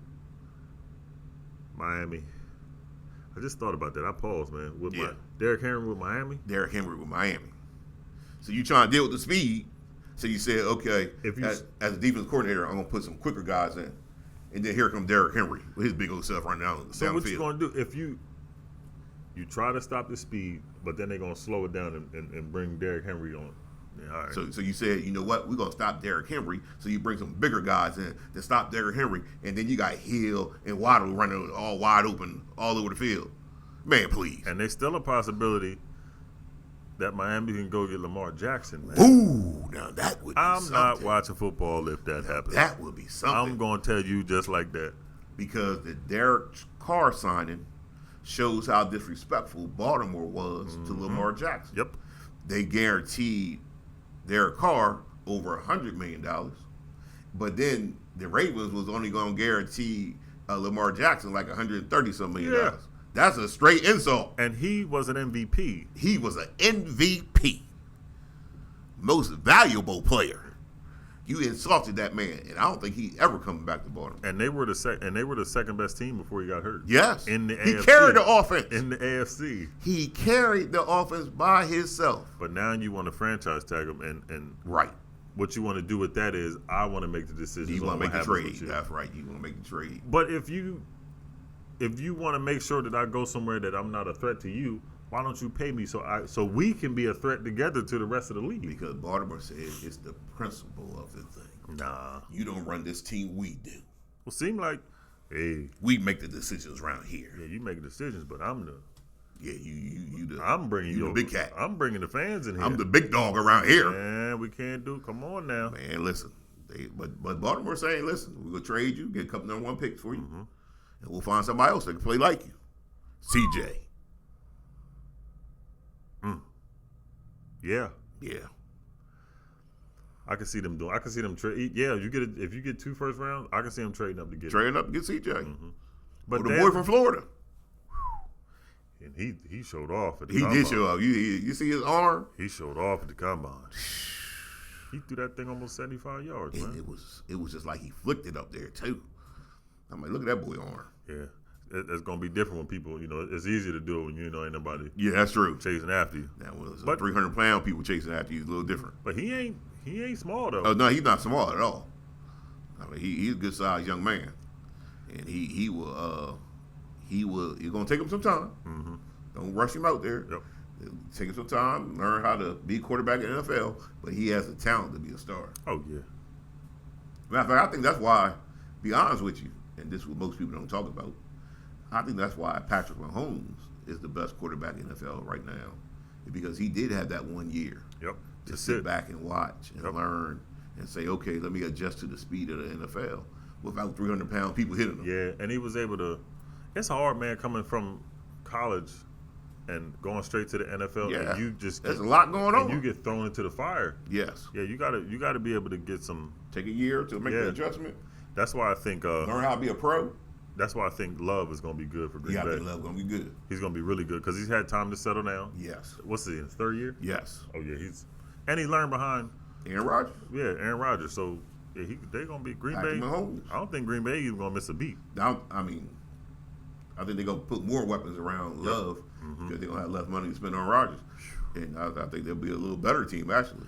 Miami. I just thought about that. I paused, man. Derrick Henry with Miami? Derrick Henry with Miami. So you trying to deal with the speed. So you said, okay, as a defense coordinator, I'm going to put some quicker guys in. And then here comes Derrick Henry with his big old self running down So what field. you going to do if you try to stop the speed, but then they're going to slow it down and bring Derrick Henry on? Yeah, all right. So you said, you know what, we're going to stop Derrick Henry. So you bring some bigger guys in to stop Derrick Henry. And then you got Hill and Waddle running all wide open all over the field. Man, please. And there's still a possibility that Miami can go get Lamar Jackson, man. Ooh, now that would be something. I'm not watching football if that happens. That would be something. I'm going to tell you just like that. Because the Derek Carr signing shows how disrespectful Baltimore was to Lamar Jackson. Yep. They guaranteed Derek Carr over $100 million, but then the Ravens was only going to guarantee Lamar Jackson like $130-some million. Yeah. That's a straight insult. And he was an MVP. He was an MVP, most valuable player. You insulted that man, and I don't think he ever coming back to Baltimore. And they were the second best team before he got hurt. Yes, in the he AFC. carried the offense. In the AFC, he carried the offense by himself. But now you want to franchise tag him, and right. What you want to do with that is, I want to make the decision. You want to make the trade. That's right. You want to make the trade. But if you want to make sure that I go somewhere that I'm not a threat to you, why don't you pay me so we can be a threat together to the rest of the league? Because Baltimore said it's the principle of the thing. Nah. You don't run this team, we do. Well, seem like, hey, we make the decisions around here. Yeah, you make decisions, but I'm the. Yeah, you the. I'm bringing you the big cat. I'm bringing the fans in here. I'm the big dog around here. Man, we can't do. Come on now, man. Listen, but Baltimore saying, listen, we're gonna trade you, get a couple number 1 picks for you, and we'll find somebody else that can play like you. CJ. Yeah. Yeah. I can see them doing. I can see them trade. Yeah, if you get 2 first rounds, I can see them trading up to get CJ. But the boy from Florida. And he showed off at the He combine. did show off. You see his arm? He showed off at the combine. He threw that thing almost 75 yards, and man. It was just like he flicked it up there too. I'm like, look at that boy arm. Yeah. It's gonna be different when people, it's easier to do it when ain't nobody. Yeah, that's true. Chasing after you. That was 300-pound people chasing after you. It's a little different. But he ain't small though. Oh no, he's not small at all. I mean, he's a good sized young man, and he will. It's gonna take him some time. Mm-hmm. Don't rush him out there. Yep. It'll take him some time, learn how to be a quarterback in the NFL. But he has the talent to be a star. Oh yeah. Matter of fact, I think that's why. Be honest with you, and this is what most people don't talk about. I think that's why Patrick Mahomes is the best quarterback in the NFL right now, because he did have that 1 year. Yep. To sit back and watch and learn and say, okay, let me adjust to the speed of the NFL without 300-pound people hitting him. Yeah, and he was able to. It's hard, man, coming from college and going straight to the NFL. Yeah, and you just there's a lot going on. And you get thrown into the fire. Yes. Yeah, you gotta be able to get some. Take a year to make the adjustment. That's why I think. Learn how to be a pro. That's why I think Love is going to be good for Green Bay. I think Love going to be good. He's going to be really good because he's had time to settle down. Yes. What's he in his 3rd year? Yes. Oh yeah, and he learned behind Arron Rodgers. Yeah, Arron Rodgers. So yeah, they're going to be Green Bay. Mahomes. I don't think Green Bay is going to miss a beat. I think they're going to put more weapons around Love because they're going to have less money to spend on Rodgers, and I think they'll be a little better team actually.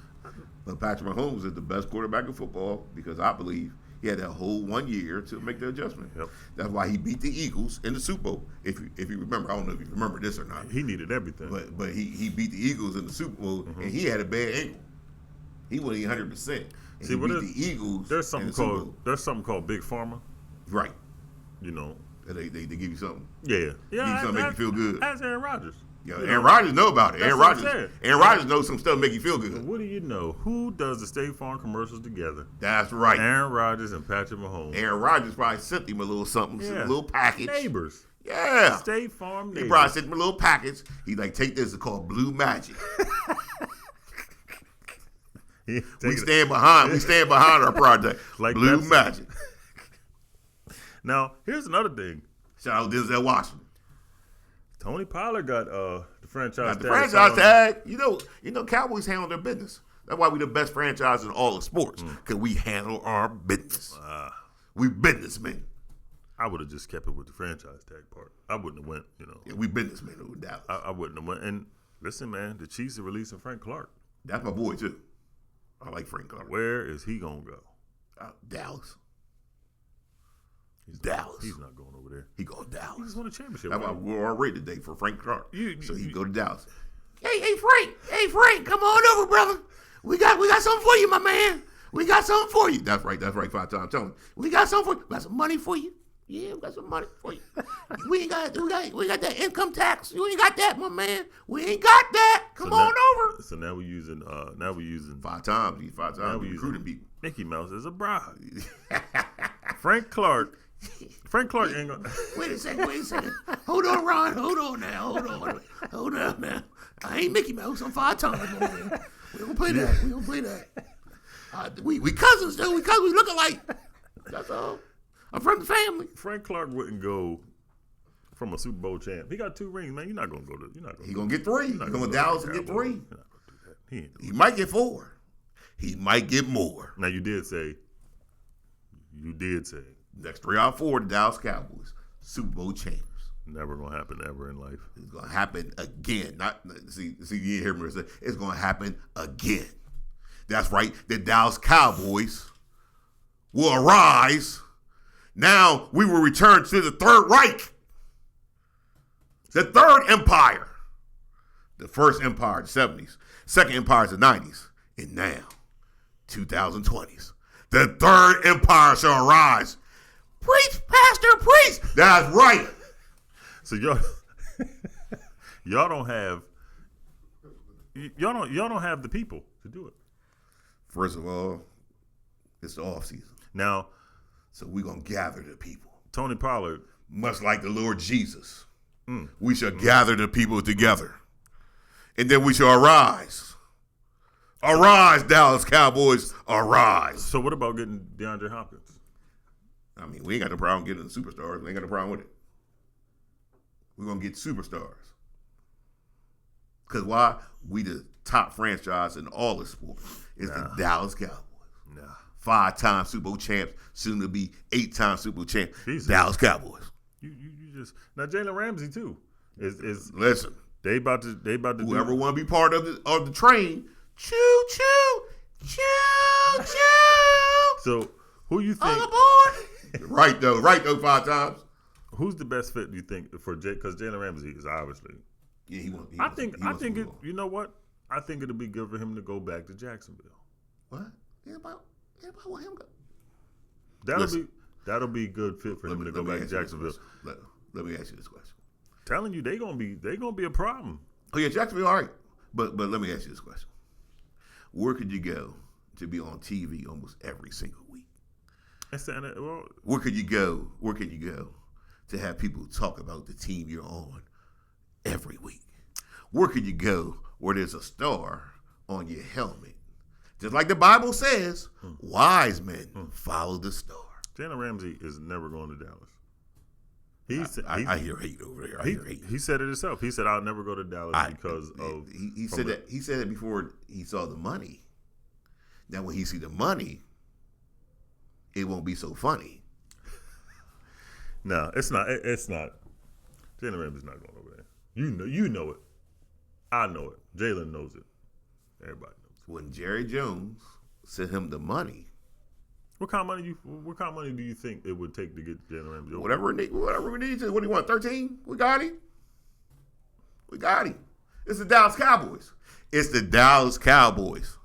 But Patrick Mahomes is the best quarterback in football because I believe he had that whole 1 year to make the adjustment. Yep. That's why he beat the Eagles in the Super Bowl. If you remember, I don't know if you remember this or not. He needed everything. But he beat the Eagles in the Super Bowl, and he had a bad ankle. He wasn't 100%. See, he beat the Eagles. There's something called Big Pharma. Right. They give you something. Yeah. Give you something to make you feel good. That's Arron Rodgers. Yeah, Arron Rodgers know about it. Aaron Rodgers knows some stuff make you feel good. What do you know? Who does the State Farm commercials together? That's right. Arron Rodgers and Patrick Mahomes. Arron Rodgers probably sent him a little something, a little package. Neighbors. Yeah. State Farm neighbors. He probably sent him a little package. He's like, take this. It's called Blue Magic. We stand behind our project. Like Blue Pepsi. Magic. Now, here's another thing. Shout out Denzel Washington. Tony Pollard got the franchise tag. The franchise tag. You know, Cowboys handle their business. That's why we the best franchise in all of sports, because we handle our business. We businessmen. I would have just kept it with the franchise tag part. I wouldn't have went, Yeah, we businessmen over Dallas. I wouldn't have went. And listen, man, the Chiefs are releasing Frank Clark. That's my boy, too. I like Frank Clark. Where is he going to go? Dallas. Dallas. He's not going over there. He going to Dallas. He just won a championship. That's why we're all ready today for Frank Clark. So he go to Dallas. Hey, Frank, come on over, brother. We got something for you, my man. We got something for you. That's right. 5 times. Tell him. We got something for you. We got some money for you. Yeah, we got some money for you. we got that income tax. You ain't got that, my man. We ain't got that. Come on over. So now we're using 5 times. He's 5 now times we're recruiting using people. Mickey Mouse as a bribe. Frank Clark ain't gonna. Wait a second. Hold on, Ron. Hold on now. I ain't Mickey Mouse. I'm 5 times. Man. We don't play that. We cousins though. We look alike. That's all. I'm from the family. Frank Clark wouldn't go from a Super Bowl champ. He got 2 rings, man. You're not gonna go to. He gonna get 3. He's going to Dallas and get 3. You're not gonna do that. He might get 4. He might get more. Now you did say. Next 3 out of 4, the Dallas Cowboys, Super Bowl champs. Never gonna happen ever in life. It's gonna happen again. You hear me say it's gonna happen again. That's right. The Dallas Cowboys will arise. Now we will return to the Third Reich, the Third Empire. The first empire, the 70s. Second empire is the 90s, and now 2020s. The Third Empire shall arise. Preach, Pastor, preach. That's right. So y'all don't have the people to do it. First of all, it's the off season. Now, so we're gonna gather the people. Tony Pollard, much like the Lord Jesus, we shall gather the people together, and then we shall arise. Arise, Dallas Cowboys, arise. So what about getting DeAndre Hopkins? I mean, we ain't got no problem getting the superstars. We ain't got no problem with it. We're going to get superstars. Because why? We the top franchise in all the sports. It's the Dallas Cowboys. 5-time Super Bowl champs, soon to be 8-time Super Bowl champs. Jesus. Dallas Cowboys. You just now Jalen Ramsey too. Is listen. They about to whoever want to be part of the train. Choo choo, choo choo. So who you think? All aboard. Right though, 5 times. Who's the best fit? Do you think for because Jalen Ramsey is obviously. Yeah, I think it. You know what? I think it'll be good for him to go back to Jacksonville. What? Everybody want him to go. That'll be good fit for him to go back to Jacksonville. Let me ask you this question. Telling you they gonna be a problem. Oh yeah, Jacksonville, all right. But let me ask you this question. Where could you go to be on TV almost every single week? Where could you go to have people talk about the team you're on every week? Where could you go where there's a star on your helmet? Just like the Bible says, wise men follow the star. Jalen Ramsey is never going to Dallas. I hear hate over there. I hear hate. He said it himself. He said, "I'll never go to Dallas because of." He said that. He said it before he saw the money. Now, when he see the money, it won't be so funny. No, it's not. It's not. Jalen Ramsey's not going over there. You know it. I know it. Jalen knows it. Everybody knows it. When Jerry Jones sent him the money. What kind of money do you think it would take to get Jalen Ramsey over? Whatever we need to. What do you want? 13? We got him. It's the Dallas Cowboys.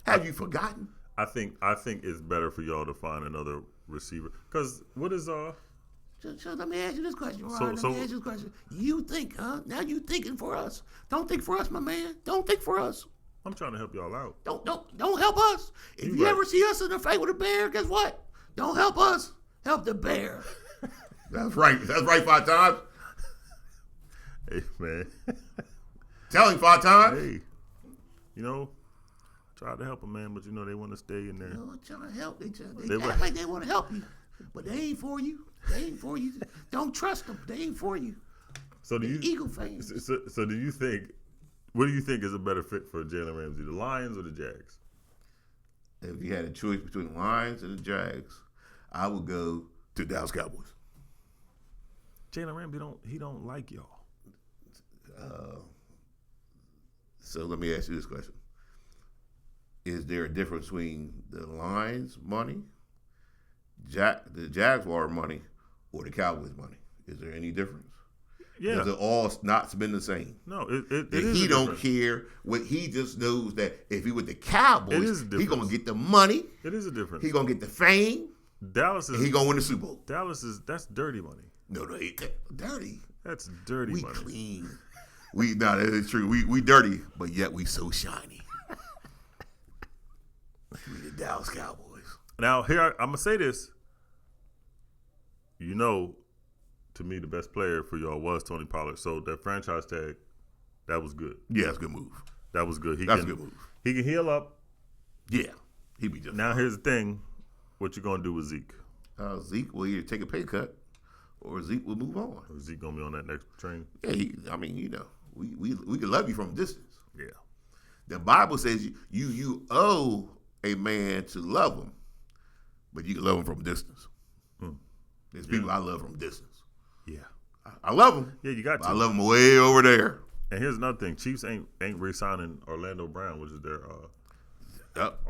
Have you forgotten? I think it's better for y'all to find another receiver. Because what is So let me ask you this question, Ron. Let me ask you this question. You think, huh? Now you thinking for us. Don't think for us, my man. Don't think for us. I'm trying to help y'all out. Don't help us. If you ever see us in a fight with a bear, guess what? Don't help us. Help the bear. That's right. 5 times. Hey, man. Tell him 5 times. Hey, try to help them, man, but they want to stay in there. Trying to help. They act like they want to help you, but they ain't for you. Don't trust them. They ain't for you. So do you Eagle fans? So do you think? What do you think is a better fit for Jalen Ramsey, the Lions or the Jags? If you had a choice between the Lions and the Jags, I would go to Dallas Cowboys. Jalen Ramsey don't like y'all. So let me ask you this question. Is there a difference between the Lions' money, the Jaguar money, or the Cowboys' money? Is there any difference? Yeah. Does it all not been the same? No, it is. He don't care. He just knows that if he with the Cowboys, he gonna get the money. It is a difference. He gonna get the fame. He gonna win the Super Bowl. That's dirty money. No, dirty. That's dirty money. We clean. That is true. We dirty, but yet we so shiny. We the Dallas Cowboys. Now, here, I'm going to say this. You know, to me, the best player for y'all was Tony Pollard. So that franchise tag, that was good. Yeah, that's a good move. That was good. That's a good move. He can heal up. Yeah, he be just. Now, here's the thing. What you going to do with Zeke? Zeke will either take a pay cut or Zeke will move on. Is Zeke going to be on that next train? Yeah, we can love you from a distance. Yeah. The Bible says you owe a man to love him, but you can love him from a distance. There's people I love from a distance. Yeah. I love him. Yeah, you got to. I love him way over there. And here's another thing. Chiefs ain't re-signing Orlando Brown, which is their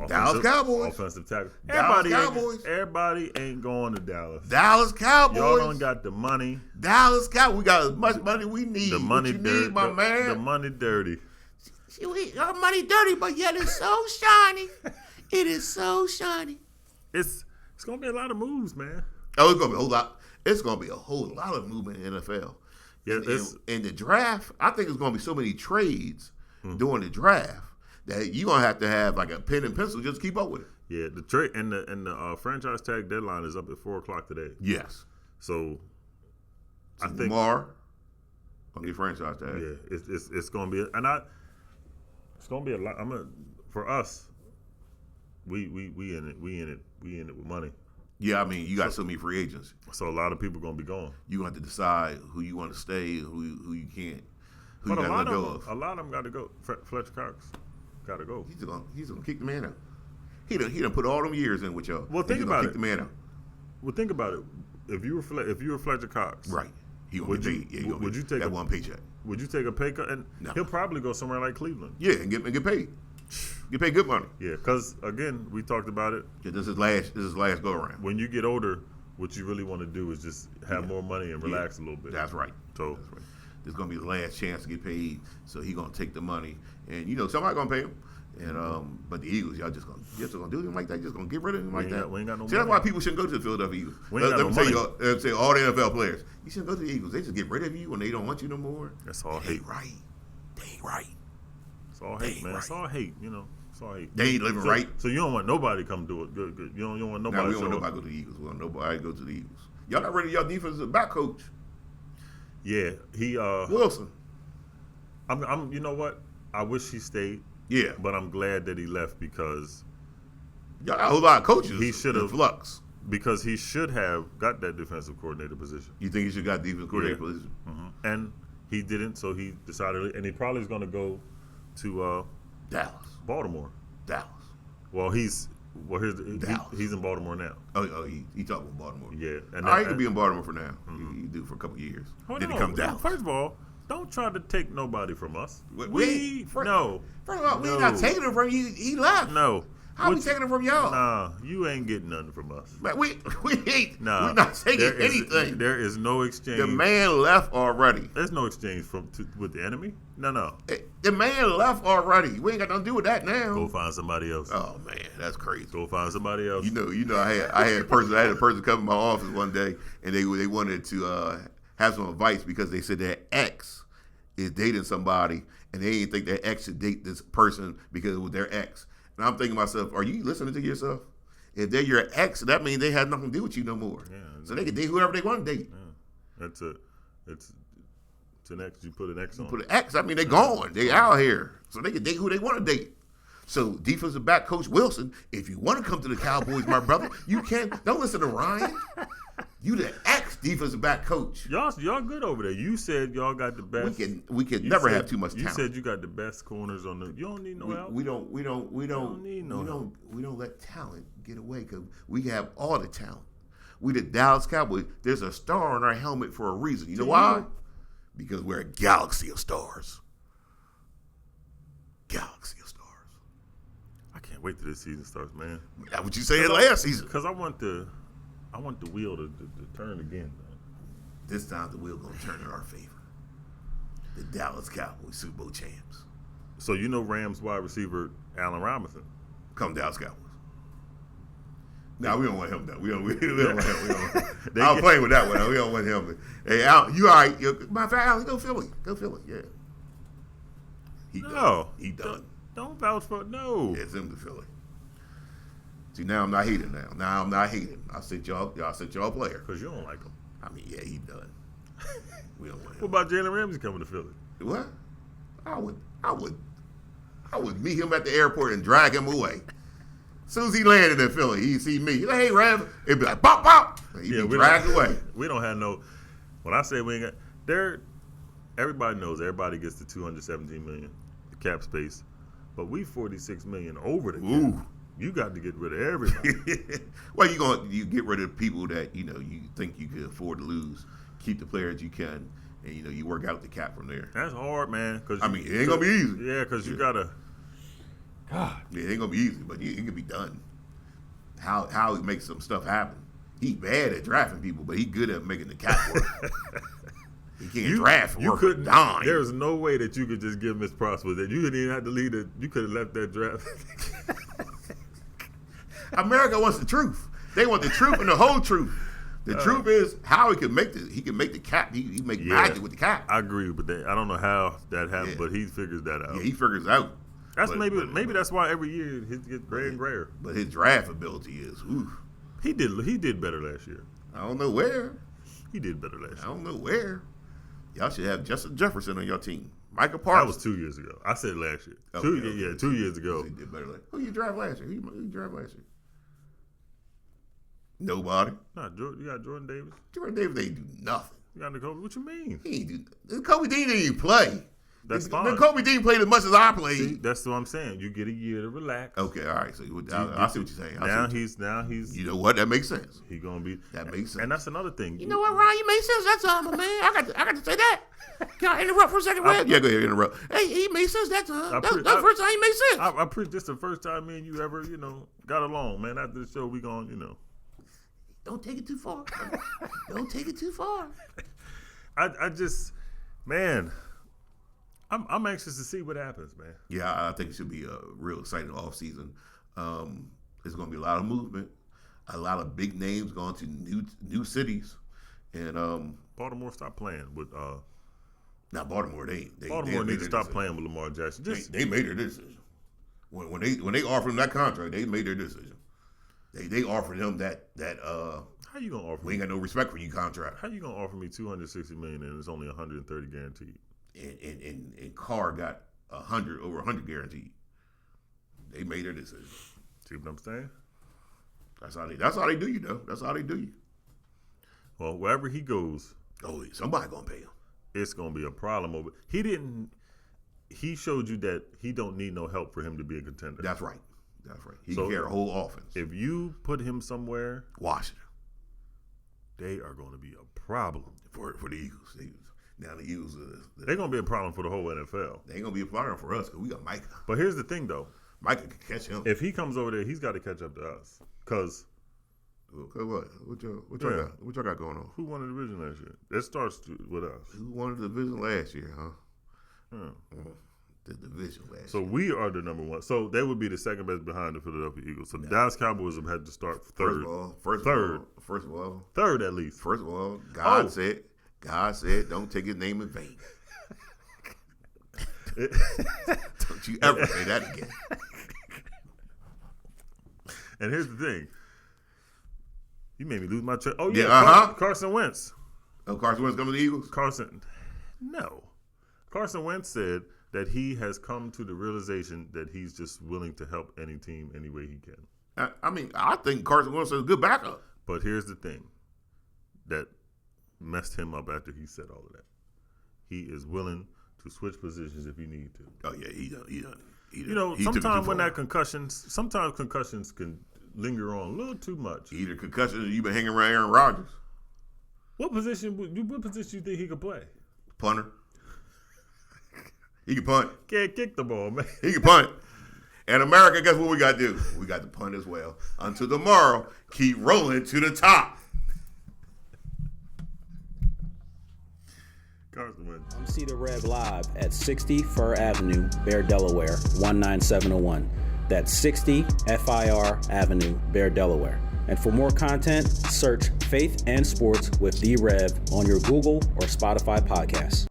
Dallas Cowboys. Offensive tackle. Everybody ain't going to Dallas. Dallas Cowboys. Y'all don't got the money. Dallas Cowboys. We got as much money we need. The money dirty, my man. The money dirty. Our money dirty, but yet it's so shiny. It is so shiny. It's gonna be a lot of moves, man. Oh, it's gonna be a whole lot. It's gonna be a whole lot of movement in the NFL. Yeah, in the draft, I think it's gonna be so many trades during the draft that you're gonna have like a pen and pencil just to keep up with it. Yeah, the trade and the franchise tag deadline is up at 4:00 today. Yes. So I think Lamar gonna get franchise tag. Yeah, it's gonna be it's gonna be a lot. For us, we in it with money. Yeah, I mean you got so many free agents. So a lot of people gonna be gone. You gonna have to decide who you want to stay, who you can't, who But you got to let go of. A lot of them got to go. Fletcher Cox got to go. He's gonna kick the man out. He done put all them years in with y'all. Well, think about it. Kick the man out. Well, think about it. If you were Fletcher Cox, Right. Would you take that one paycheck? Would you take a pay cut? And No. he'll probably go somewhere like Cleveland. Yeah, and get paid. Get paid good money. Yeah, because again, we talked about it. Yeah, this is last go around. When you get older, what you really want to do is just have more money and relax a little bit. That's right. So That's right. This is gonna be the last chance to get paid, so he gonna take the money, and somebody gonna pay him. And but the Eagles, y'all just gonna do him like that, just gonna get rid of him like that. We ain't got no See, money. that's why people shouldn't go to the Philadelphia Eagles. Let me tell you, say all the NFL players, you shouldn't go to the Eagles. They just get rid of you when they don't want you no more. That's all They hate. ain't right. They ain't right. It's all hate, man. It's all hate. It's all hate. They ain't living right. So you don't want nobody to come do it. Good. You don't want nobody. Now, we to don't show want up. nobody to go to the Eagles. We want nobody to go to the Eagles. Y'all not ready? Y'all defensive back coach Yeah, he. Wilson. I'm. You know what? I wish he stayed. Yeah, But I'm glad that he left because y'all got a whole lot of coaches. He should have- in flux. he should have got that defensive coordinator position. You think he should got defensive coordinator Yeah. position? And he didn't, so he decided, and he probably is going to go to Dallas. Baltimore. Dallas. Well, he's Dallas. he's in Baltimore now. Oh, he talking about Baltimore. Yeah, and He could be in Baltimore for now. He do for a couple of years. Hold Then he on. come down. First of all, don't try to take nobody from us. First of all, we No. not taking him from you. He left. No. How we taking him from y'all? Nah, you ain't getting nothing from us. Man, we ain't. Nah, We're not taking there is- anything. There is no exchange. The man left already. There's no exchange with the enemy. No. The man left already. We ain't got nothing to do with that now. Go find somebody else. Oh man, that's crazy. Go find somebody else. You know, I had a person come in my office one day, and they wanted to have some advice because they said their ex is dating somebody, and they didn't think their ex should date this person because it was their ex. And I'm thinking to myself, are you listening to yourself? If they're your ex, that means they have nothing to do with you no more. Yeah, So they can date whoever they want to date. Yeah. It's an X. You put an X on. Put an X, I mean they gone. They out here. So they can date who they want to date. So defensive back coach Wilson, if you want to come to the Cowboys, my brother, you can. Don't listen to Ryan. You the ex-defensive back coach. Y'all good over there. You said y'all got the best. We can never have too much talent. You said you got the best corners on the. You don't need no help. We don't need no help. We don't let talent get away because we have all the talent. We the Dallas Cowboys. There's a star on our helmet for a reason. You know why? Because we're a galaxy of stars. Galaxy of stars. I can't wait till this season starts, man. That's what you said last season. Because I want the wheel to turn again. Man. This time the wheel gonna turn in our favor. The Dallas Cowboys Super Bowl champs. So Rams wide receiver Allen Robinson. Come Dallas Cowboys. No, we don't want him though. We don't want him. I was playing with that one. We don't want him. Hey, Al, you all right? Matter of fact, Allen, go Philly. Yeah. He done. No. He done. Don't vouch for it. No. It's him to Philly. See, now I'm not hating now. Now I'm not hating. I sent y'all a player. Because you don't like him. I mean, yeah, he done. We don't want him. What about Jalen Ramsey coming to Philly? What? I would meet him at the airport and drag him away. As soon as he landed in Philly, he'd see me. He'd like, hey, Rav. It'd be like, bop, bop. He'd be dragged away. We don't have no. When I say we ain't got, there, everybody knows everybody gets the $217 million, the cap space, but we $46 million over the cap. Ooh. You got to get rid of everybody. Well, you get rid of people that you think you can afford to lose, keep the players you can, and you work out the cap from there. That's hard, man. It ain't gonna be easy. Yeah, because you gotta. God. Yeah, it ain't gonna be easy, but it can be done. How he makes some stuff happen. He's bad at drafting people, but he's good at making the cap work. He can't draft. You couldn't. There's no way that you could just give Miss Prosper that. You didn't even have to leave it. You could have left that draft. America wants the truth. They want the truth and the whole truth. The truth is how he can make the cap. He make magic with the cap. I agree, but I don't know how that happened, but he figures that out. Yeah, he figures out. That's maybe that's why every year it gets grayer and grayer. But his draft ability is, oof. He did better last year. I don't know where. He did better last year. I don't know where. Y'all should have Justin Jefferson on your team. Michael Parsons. That was 2 years ago. I said last year. Okay, 2 years ago. So he did better. Who you draft last year? Who you draft last year? Nobody. Nah, you got Jordan Davis. Jordan Davis ain't do nothing. You got Nicole. What you mean? He ain't do. Kobe Dean didn't even play. That's fine. Kobe Dean played as much as I played. See, that's what I'm saying. You get a year to relax. Okay, all right. So I see what you're saying. Now he's. You know what? That makes sense. He gonna be. That makes sense. And that's another thing. You know what, Ron? You made sense. That's all, my man. I got to say that. Can I interrupt for a second, Red? Yeah, go ahead, interrupt. Hey, he made sense that time. That's the first time he made sense. I preach this the first time me and you ever, got along, man. After the show, we gonna, Don't take it too far. Don't take it too far. I just, man, I'm anxious to see what happens, man. Yeah, I think it should be a real exciting offseason. There's going to be a lot of movement, a lot of big names going to new cities, and Baltimore stopped playing with. Now Baltimore, they need to stop playing with Lamar Jackson. They made their decision when they offered him that contract. They made their decision. They offered him that. How you gonna offer? We ain't got no respect for you contract. How you gonna offer me $260 million and it's only $130 guaranteed? And Carr got over 100 guaranteed. They made their decision. See what I'm saying? That's how they do you though. That's how they do you. Well, wherever he goes, somebody gonna pay him. It's gonna be a problem over. He showed you that he don't need no help for him to be a contender. That's right. He can carry a whole offense. If you put him somewhere, Washington, they are going to be a problem for the Eagles. Now the Eagles, they're going to be a problem for the whole NFL. They ain't going to be a problem for us because we got Micah. But here's the thing, though. Micah can catch him. If he comes over there, he's got to catch up to us. Because what y'all got going on? Who won the division last year? It starts with us. Who won the division last year, huh? The division last year. So we are the number one. So they would be the second best behind the Philadelphia Eagles. So the Dallas Cowboys have had to start third. First of all, third at least. First of all, God said, don't take his name in vain. Don't you ever say that again. And here's the thing. You made me lose my track. Oh, yeah. Carson Wentz. Oh, Carson Wentz coming to the Eagles? No. Carson Wentz said that he has come to the realization that he's just willing to help any team any way he can. I think Carson Wentz is a good backup. But here's the thing that messed him up after he said all of that. He is willing to switch positions if he need to. Oh, yeah, he done. Sometimes concussions can linger on a little too much. Either concussions or you've been hanging around Arron Rodgers. What position you think he could play? Punter. He can punt. Can't kick the ball, man. He can punt. And America, guess what we got to do? We got to punt as well. Until tomorrow, keep rolling to the top. Carson Wentz. Come see the Rev live at 60 Fir Avenue, Bear, Delaware, 19701. That's 60 FIR Avenue, Bear, Delaware. And for more content, search Faith and Sports with The Rev on your Google or Spotify podcasts.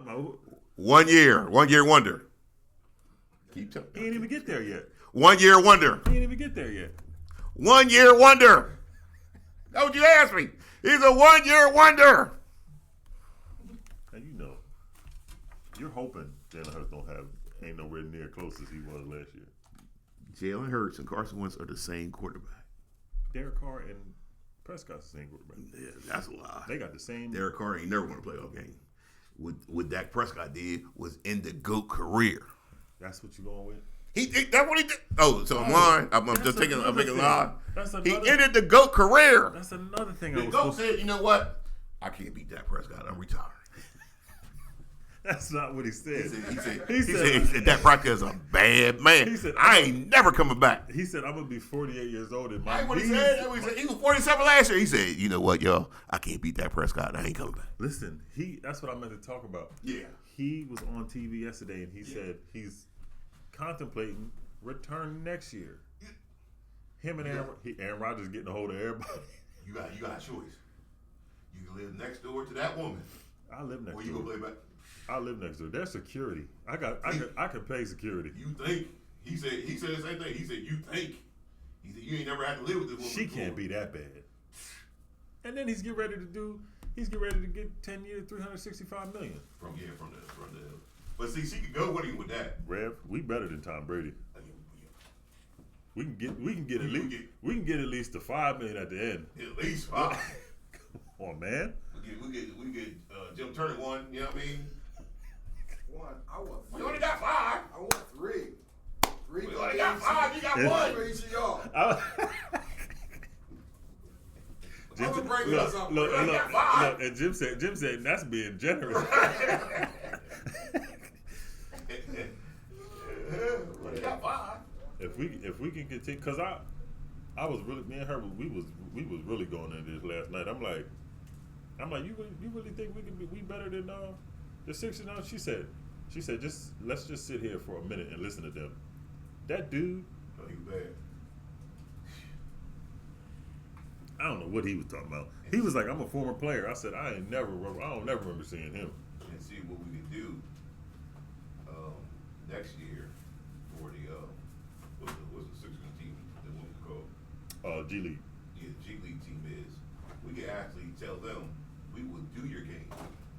talking about? 1 year. 1 year wonder. Keep telling. He ain't even get there yet. 1 year wonder. He ain't even get there yet. 1 year wonder. That's what you asked me. He's a 1 year wonder. And you know, you're hoping Jalen Hurts ain't nowhere near close as he was last year. Jalen Hurts and Carson Wentz are the same quarterback. Derek Carr and Prescott's the same quarterback. Yeah, that's a lie. They got the same. Derek Carr ain't never won a playoff game. What Dak Prescott did was end the GOAT career. That's what you going with? That's what he did. Oh, so I'm lying. I'm just making a lie. He ended the GOAT career. That's another thing. The GOAT said, you know what? I can't beat Dak Prescott. I'm retired. That's not what he said. He said Dak Prescott is a bad man. He said, I ain't never coming back. He said, I'm going to be 48 years old. And that's what he said. He was 47 last year. He said, you know what, y'all? I can't beat Dak Prescott. I ain't coming back. Listen, that's what I meant to talk about. Yeah. He was on TV yesterday, and he said he's contemplating return next year. Him and Arron Rodgers getting a hold of everybody. You got a choice. You can live next door to that woman. I live next door. Or you gonna play back? I live next door. There's security. I can pay security. You think? He said the same thing. He said you think. He said you ain't never had to live with this woman. She before. can't be that bad. And then he's getting ready to get 10 years, $365 million. From the. But see, she could go with him with that. Rev, we better than Tom Brady. We can get at least the $5 million at the end. At least 5. Come on, man. We get Jim Turner one. You know what I mean? One. I want 3. We only got 5. I want 3. 3. We only got 5. You got 1. Each of y'all. Jim, I'm gonna bring this up. Look, and Jim said that's being generous. We got 5. If we can continue, because I was really, me and her, we was really going into this last night. I'm like, you really think we better than the Sixers now? She said, let's just sit here for a minute and listen to them. That dude, no, he was bad. I don't know what he was talking about. He was like, I'm a former player. I said, I don't never remember seeing him. And see what we can do next year for the what's the Sixers team that what we call G League. Yeah, the G League team is. We can actually tell them we will do your game.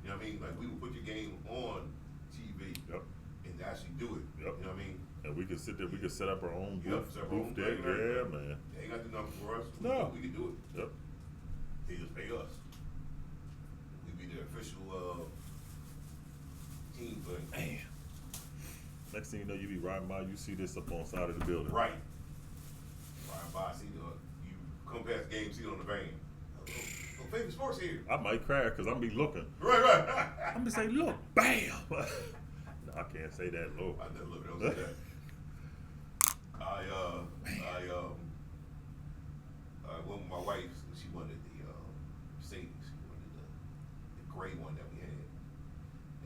You know what I mean? Like we will put your game on TV. Yep. And actually do it. Yep. You know what I mean? And we could sit there. We could set up our own booth own deck. Yeah, man. They ain't got to do nothing for us. No. We can do it. Yep. They just pay us. We be the official team thing. Man. Next thing you know, you be riding by, you see this up on the side of the building. Right. Riding by, see you come past game, see it on the van. Oh, favorite sports here. I might crash because I'm be looking. Right. I'm gonna say, look, bam. No, I can't say that, Lord. I never look. Don't say that. Well, my wife, she wanted the Mercedes. She wanted the gray one that we had.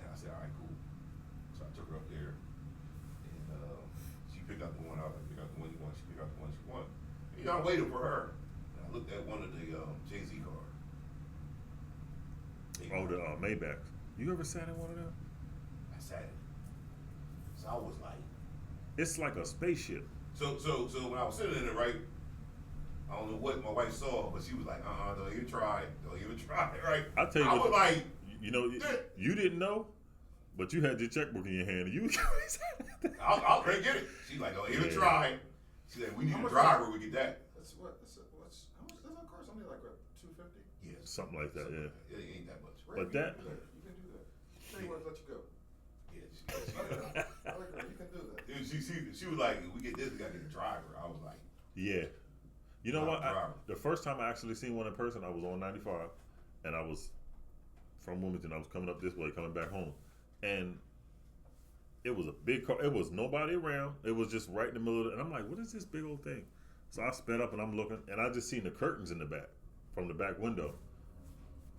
And I said, all right, cool. So I took her up there, and she picked out the one. I was like, pick out the one you want. She picked out the one she wanted. And, I waited for her. And I looked at one of the Jay-Z cars. Oh, the Maybachs. You ever sat in one of them? I sat in it. So I was like, it's like a spaceship. So when I was sitting in it, right, I don't know what my wife saw, but she was like, don't even try it. Don't even try it, right? I tell you, I was like, you didn't know, but you had your checkbook in your hand, and you. I'll get it. She's like, don't even try it. She said, we need a driver. We get that. That's how much does that cost? Something like $250. Yeah, something like that. Yeah. It ain't that much. But that. You can do that. She wants to let you go. Yeah, I like her. You can do that. Dude, she was like, if we get this, we gotta get a driver. I was like, yeah. You know what? Driver. The first time I actually seen one in person, I was on 95, and I was from Wilmington. I was coming up this way, coming back home, and it was a big car. It was nobody around. It was just right in the middle of it, and I'm like, what is this big old thing? So I sped up and I'm looking, and I just seen the curtains in the back from the back window.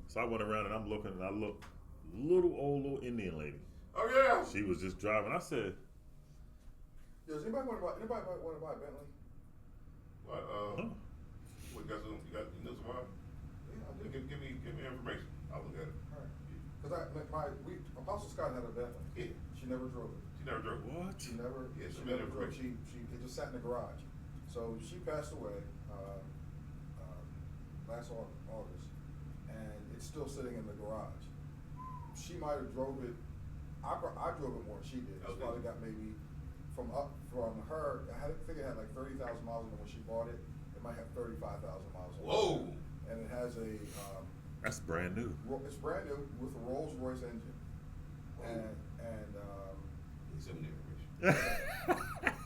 So I went around and I'm looking, and I looked, little Indian lady. oh yeah. She was just driving. I said, Does anybody want to buy a Bentley? What? What you got some? You know some? Yeah, I do. Give me information. I'll look at it. All right. Because my Apostle Scott had a Bentley. Yeah. She never drove it. She never drove. What? She never. Yeah, she she never never drove. drove. It just sat in the garage. So she passed away last August, and it's still sitting in the garage. She might have drove it. I drove it more than she did. She Okay. probably got maybe from her. I think it had like 30,000 miles on it when she bought it. It might have 35,000 miles on it. Whoa. And it has a. That's brand new. It's brand new with a Rolls Royce engine, and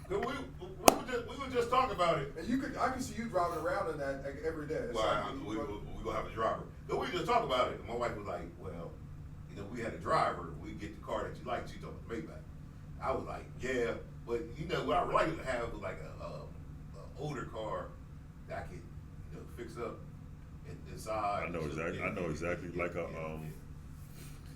we were just talking about it. and I can see you driving around in that like, every day. It's Well, like, we gonna have a driver. But we just talked about it. And my wife was like, "Well, we had a driver. We get the car that you like." She told me Maybach. I was like, "Yeah, but what I would like to have was like a older car that I could fix up inside." I know exactly. Like a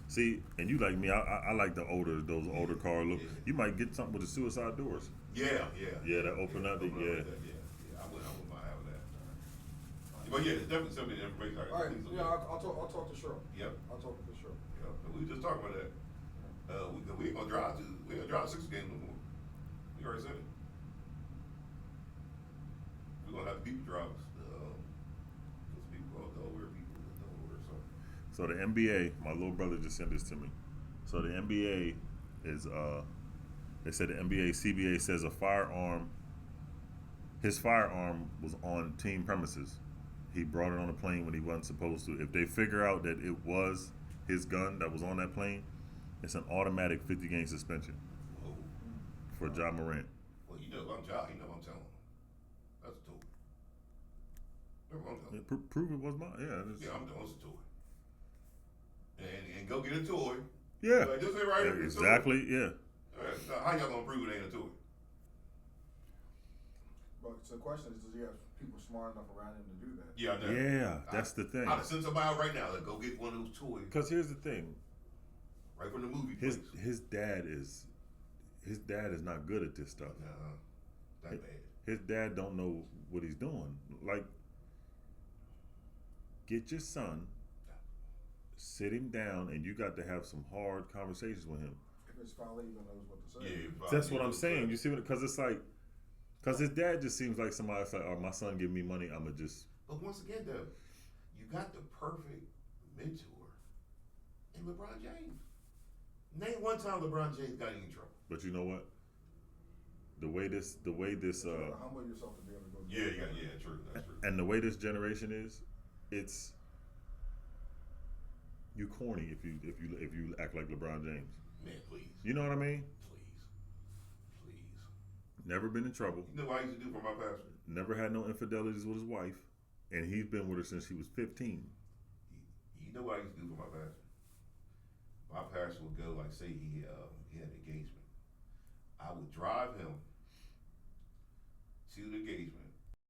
See, and you like me. I like those older car look. Yeah. You might get something with the suicide doors. Yeah. Yeah, that open up. Yeah. I wouldn't mind having that. But yeah, it's definitely some of the information. all right, I'll talk to Cheryl. Yep. I'll talk to Cheryl. Yeah, we were just talking about that. We ain't gonna drive 6 games no more. We already said it. We're gonna have people drive us. Those people go Delaware, people in Delaware. So the NBA, my little brother just sent this to me. So the NBA is they said the NBA CBA says his firearm was on team premises. He brought it on a plane when he wasn't supposed to. If they figure out that it was his gun that was on that plane, it's an automatic 50-game suspension Whoa. for Ja Morant. Well, I'm telling him. That's a tool. Remember, I'm telling him. Prove it was mine. Yeah. I'm doing a toy. And go get a toy. Yeah. Like, just say right here, it's a toy. Exactly. Yeah. All right, now, how y'all gonna prove it ain't a toy? But so the question is, does he have people smart enough around him to do that? Yeah, I know. Yeah, that's the thing. I'd send somebody out right now to go get one of those toys. Because here's the thing. Right from the movie. His dad is not good at this stuff. That bad. His dad don't know what he's doing. Like, get your son, sit him down, and you got to have some hard conversations with him. If his father even knows what to say. Yeah, That's what I'm saying. You see what? Because it's like, because his dad just seems like somebody that's like, oh, my son give me money, I'ma just. But once again, though, you got the perfect mentor in LeBron James. Name one time LeBron James got any trouble. But you know what? The way this You gotta humble yourself to be able to go. True. That's true. and the way this generation is, it's you corny if you act like LeBron James. Man, please. You know what I mean? Please. Never been in trouble. You know what I used to do for my pastor? Never had no infidelities with his wife, and he's been with her since he was 15. You know what I used to do for my pastor? My pastor would go, like, say he had an engagement. I would drive him to the engagement,